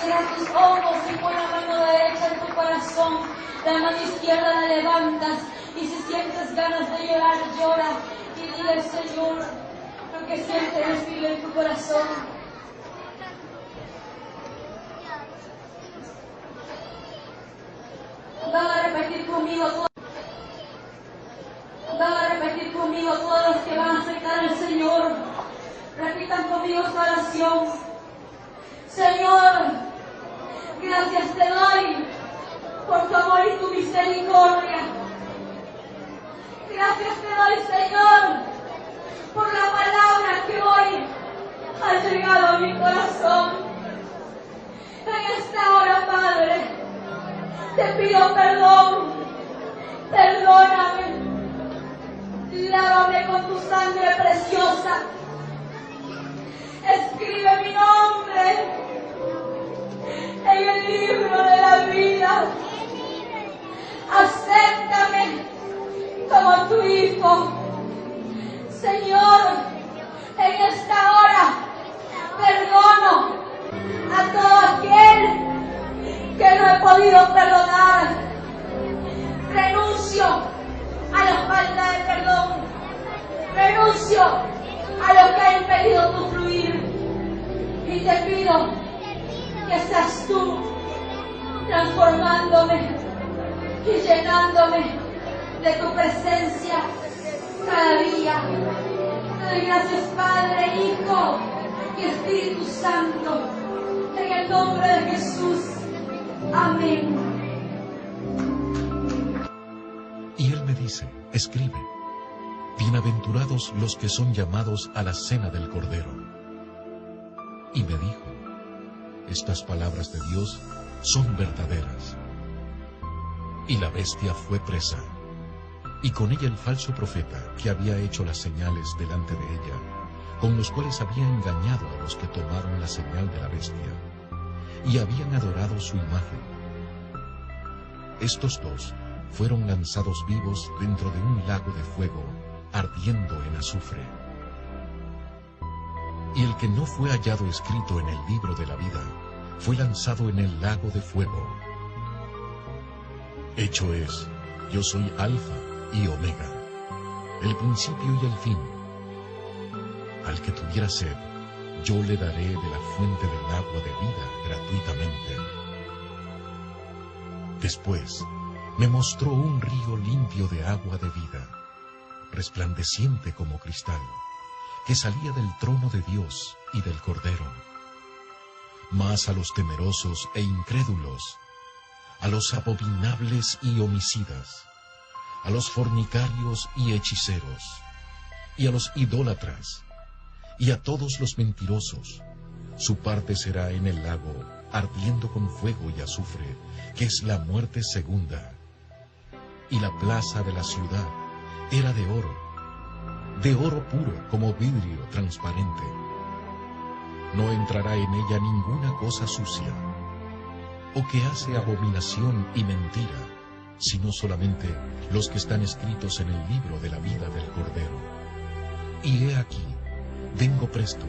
Cierra tus ojos y pon la mano derecha en tu corazón, la mano izquierda la levantas y si sientes ganas de llorar, llora y dile al Señor lo que siente el Espíritu en tu corazón. Van a repetir conmigo todos los que van a aceptar al Señor. Repitan conmigo esta oración. Señor, gracias te doy por tu amor y tu misericordia. Gracias te doy, Señor, por la palabra que hoy ha llegado a mi corazón. En esta hora, Padre, te pido perdón. Perdóname. Lávame con tu sangre preciosa. Escribe mi nombre en el libro de la vida. Acéptame como tu hijo. Señor, en esta hora perdono a todo aquel que no he podido perdonar. Renuncio a la falta de perdón. Renuncio a lo que ha impedido tu fluir. Y te pido que seas tú transformándome y llenándome de tu presencia cada día. Te doy gracias, Padre, Hijo y Espíritu Santo, en el nombre de Jesús. Amén. Y él me dice, escribe, bienaventurados los que son llamados a la cena del Cordero. Y me dijo, estas palabras de Dios son verdaderas. Y la bestia fue presa, y con ella el falso profeta que había hecho las señales delante de ella, con los cuales había engañado a los que tomaron la señal de la bestia, y habían adorado su imagen. Estos dos fueron lanzados vivos dentro de un lago de fuego, ardiendo en azufre. Y el que no fue hallado escrito en el libro de la vida, fue lanzado en el lago de fuego. Hecho es, yo soy Alfa y Omega, el principio y el fin. Al que tuviera sed, yo le daré de la fuente del agua de vida gratuitamente. Después, me mostró un río limpio de agua de vida, resplandeciente como cristal, que salía del trono de Dios y del Cordero. Mas a los temerosos e incrédulos, a los abominables y homicidas, a los fornicarios y hechiceros, y a los idólatras, y a todos los mentirosos, su parte será en el lago, ardiendo con fuego y azufre, que es la muerte segunda. Y la plaza de la ciudad era de oro puro como vidrio transparente. No entrará en ella ninguna cosa sucia, o que hace abominación y mentira, sino solamente los que están escritos en el libro de la vida del Cordero. Y he aquí, vengo presto,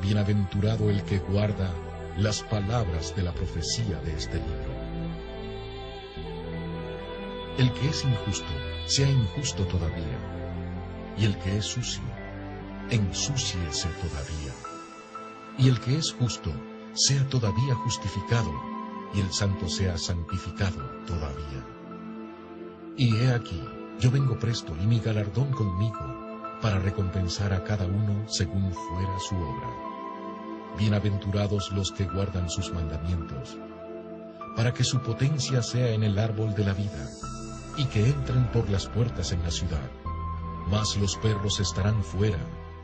bienaventurado el que guarda las palabras de la profecía de este libro. El que es injusto, sea injusto todavía, y el que es sucio, ensúciese todavía. Y el que es justo, sea todavía justificado, y el santo sea santificado todavía. Y he aquí, yo vengo presto, y mi galardón conmigo, para recompensar a cada uno según fuera su obra. Bienaventurados los que guardan sus mandamientos, para que su potencia sea en el árbol de la vida, y que entren por las puertas en la ciudad. Mas los perros estarán fuera,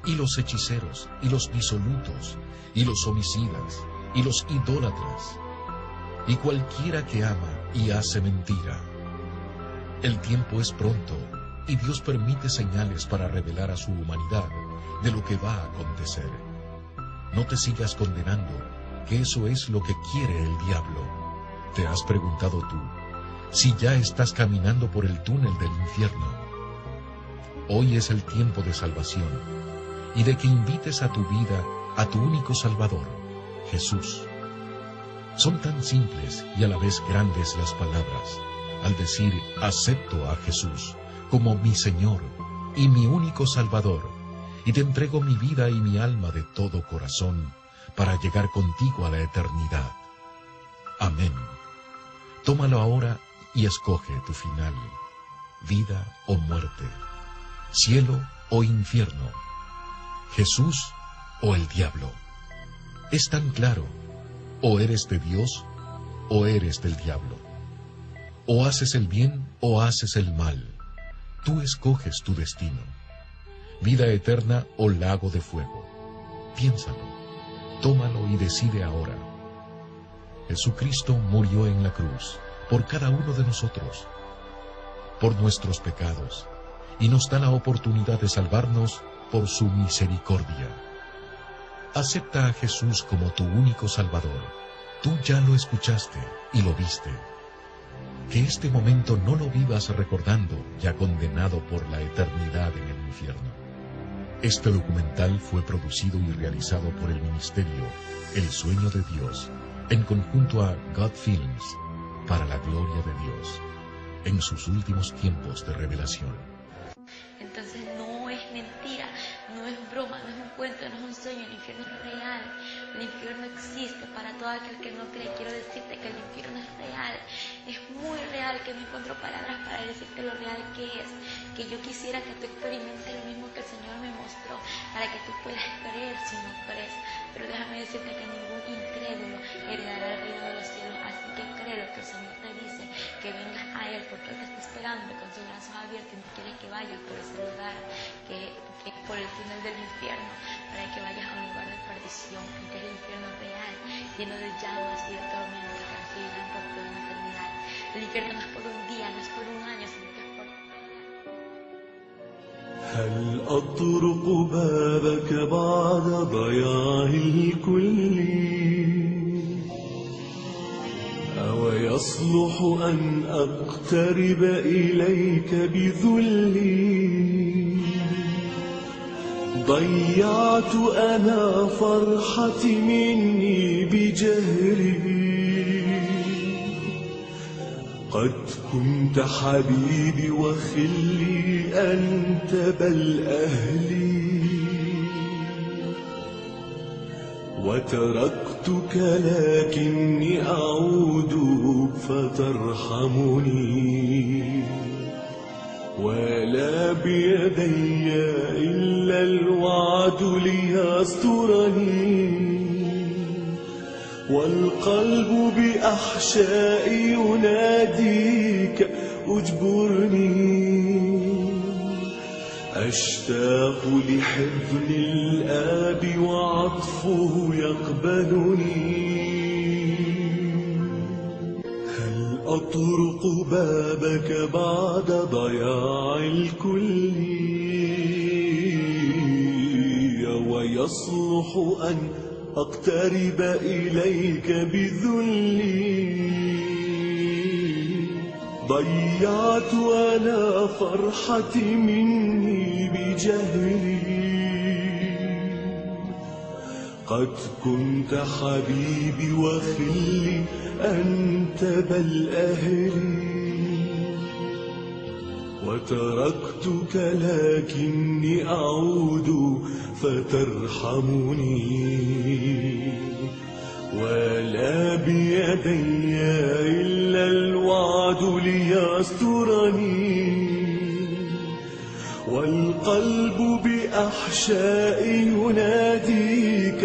y los hechiceros, y los disolutos, y los homicidas, y los idólatras, y cualquiera que ama y hace mentira. El tiempo es pronto, y Dios permite señales para revelar a su humanidad de lo que va a acontecer. No te sigas condenando, que eso es lo que quiere el diablo. ¿Te has preguntado tú si ya estás caminando por el túnel del infierno? Hoy es el tiempo de salvación y de que invites a tu vida a tu único Salvador, Jesús. Son tan simples y a la vez grandes las palabras al decir acepto a Jesús como mi Señor y mi único Salvador, y te entrego mi vida y mi alma de todo corazón para llegar contigo a la eternidad. Amén. Tómalo ahora y escoge tu final, vida o muerte, cielo o infierno, Jesús o el diablo. Es tan claro, o eres de Dios o eres del diablo. O haces el bien o haces el mal. Tú escoges tu destino. vida eterna o lago de fuego. Piénsalo, tómalo y decide ahora. Jesucristo murió en la cruz por cada uno de nosotros, por nuestros pecados, y nos da la oportunidad de salvarnos por su misericordia. Acepta a Jesús como tu único Salvador. Tú ya lo escuchaste y lo viste. Que este momento no lo vivas recordando, ya condenado por la eternidad en el infierno. Este documental fue producido y realizado por el ministerio El Sueño de Dios, en conjunto a God Films, para la gloria de Dios, en sus últimos tiempos de revelación. Entonces no es mentira, no es broma, no es un cuento, no es un sueño, el infierno es real, el infierno existe para todo aquel que no cree. Quiero decirte que el infierno es real, es muy real, que no encuentro palabras para decirte lo real que es, que yo quisiera que tú experimentes lo mismo que el Señor me mostró, para que tú puedas creer si no crees. Pero déjame decirte que ningún incrédulo heredará el reino de los cielos, así que cree lo que el Señor te dice, que vengas a Él, porque Él te está esperando con sus brazos abiertos y no quiere que vayas por ese lugar, que es por el túnel del infierno, para que vayas a un lugar de perdición, que es el infierno real, lleno de llamas y de tormentos que recibirán por toda la eternidad. El infierno no es por un día, no es por un año, sino que es por... هل أطرق بابك بعد ضياع الكل أو يصلح أن أقترب إليك بذلي ضيعت أنا فرحتي مني بجهلي قد كنت حبيبي وخلي أنت بل أهلي وتركتك لكني أعود فترحمني ولا بيدي إلا الوعد ليسترني والقلب بأحشائي يناديك أجبرني أشتاق لحضن الآب وعطفه يقبلني هل أطرق بابك بعد ضياع الكل ويصلح أن أقترب إليك بذلي ضيعت أنا فرحتي مني بجهلي قد كنت حبيبي وخلي أنت بل أهلي وتركتك لكني أعود فترحمني ولا بيدي إلا الوعد ليسترني والقلب بأحشائي يناديك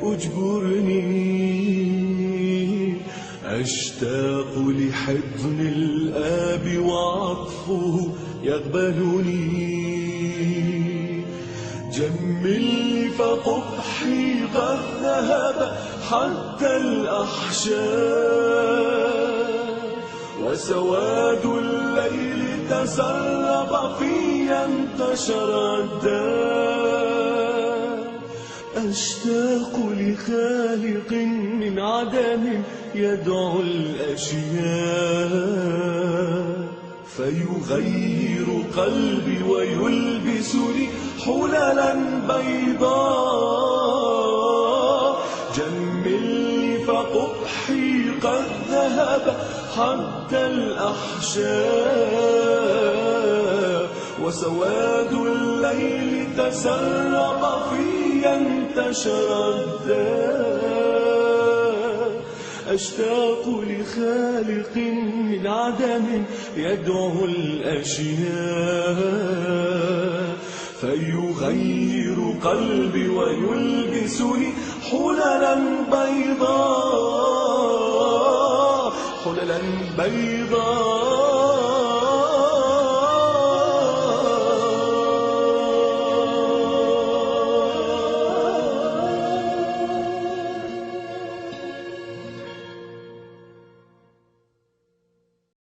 أجبرني أشتاق لحضن الآب وعطفه يقبلني جملني فقبحي قد ذهب حتى الأحشاء وسواد الليل تسرب في انتشر الداء أشتاق لخالق من عدم يدعو الأشياء فيغير قلبي ويلبسني حللا بيضاء جملني فقبحي قد ذهب حتى الأحشاء وسواد الليل تسرب في انتشر الداء أشتاق لخالق من عدم يدعو الأشياء فيغير قلبي ويلبسني حللا بيضاء حللا بيضاء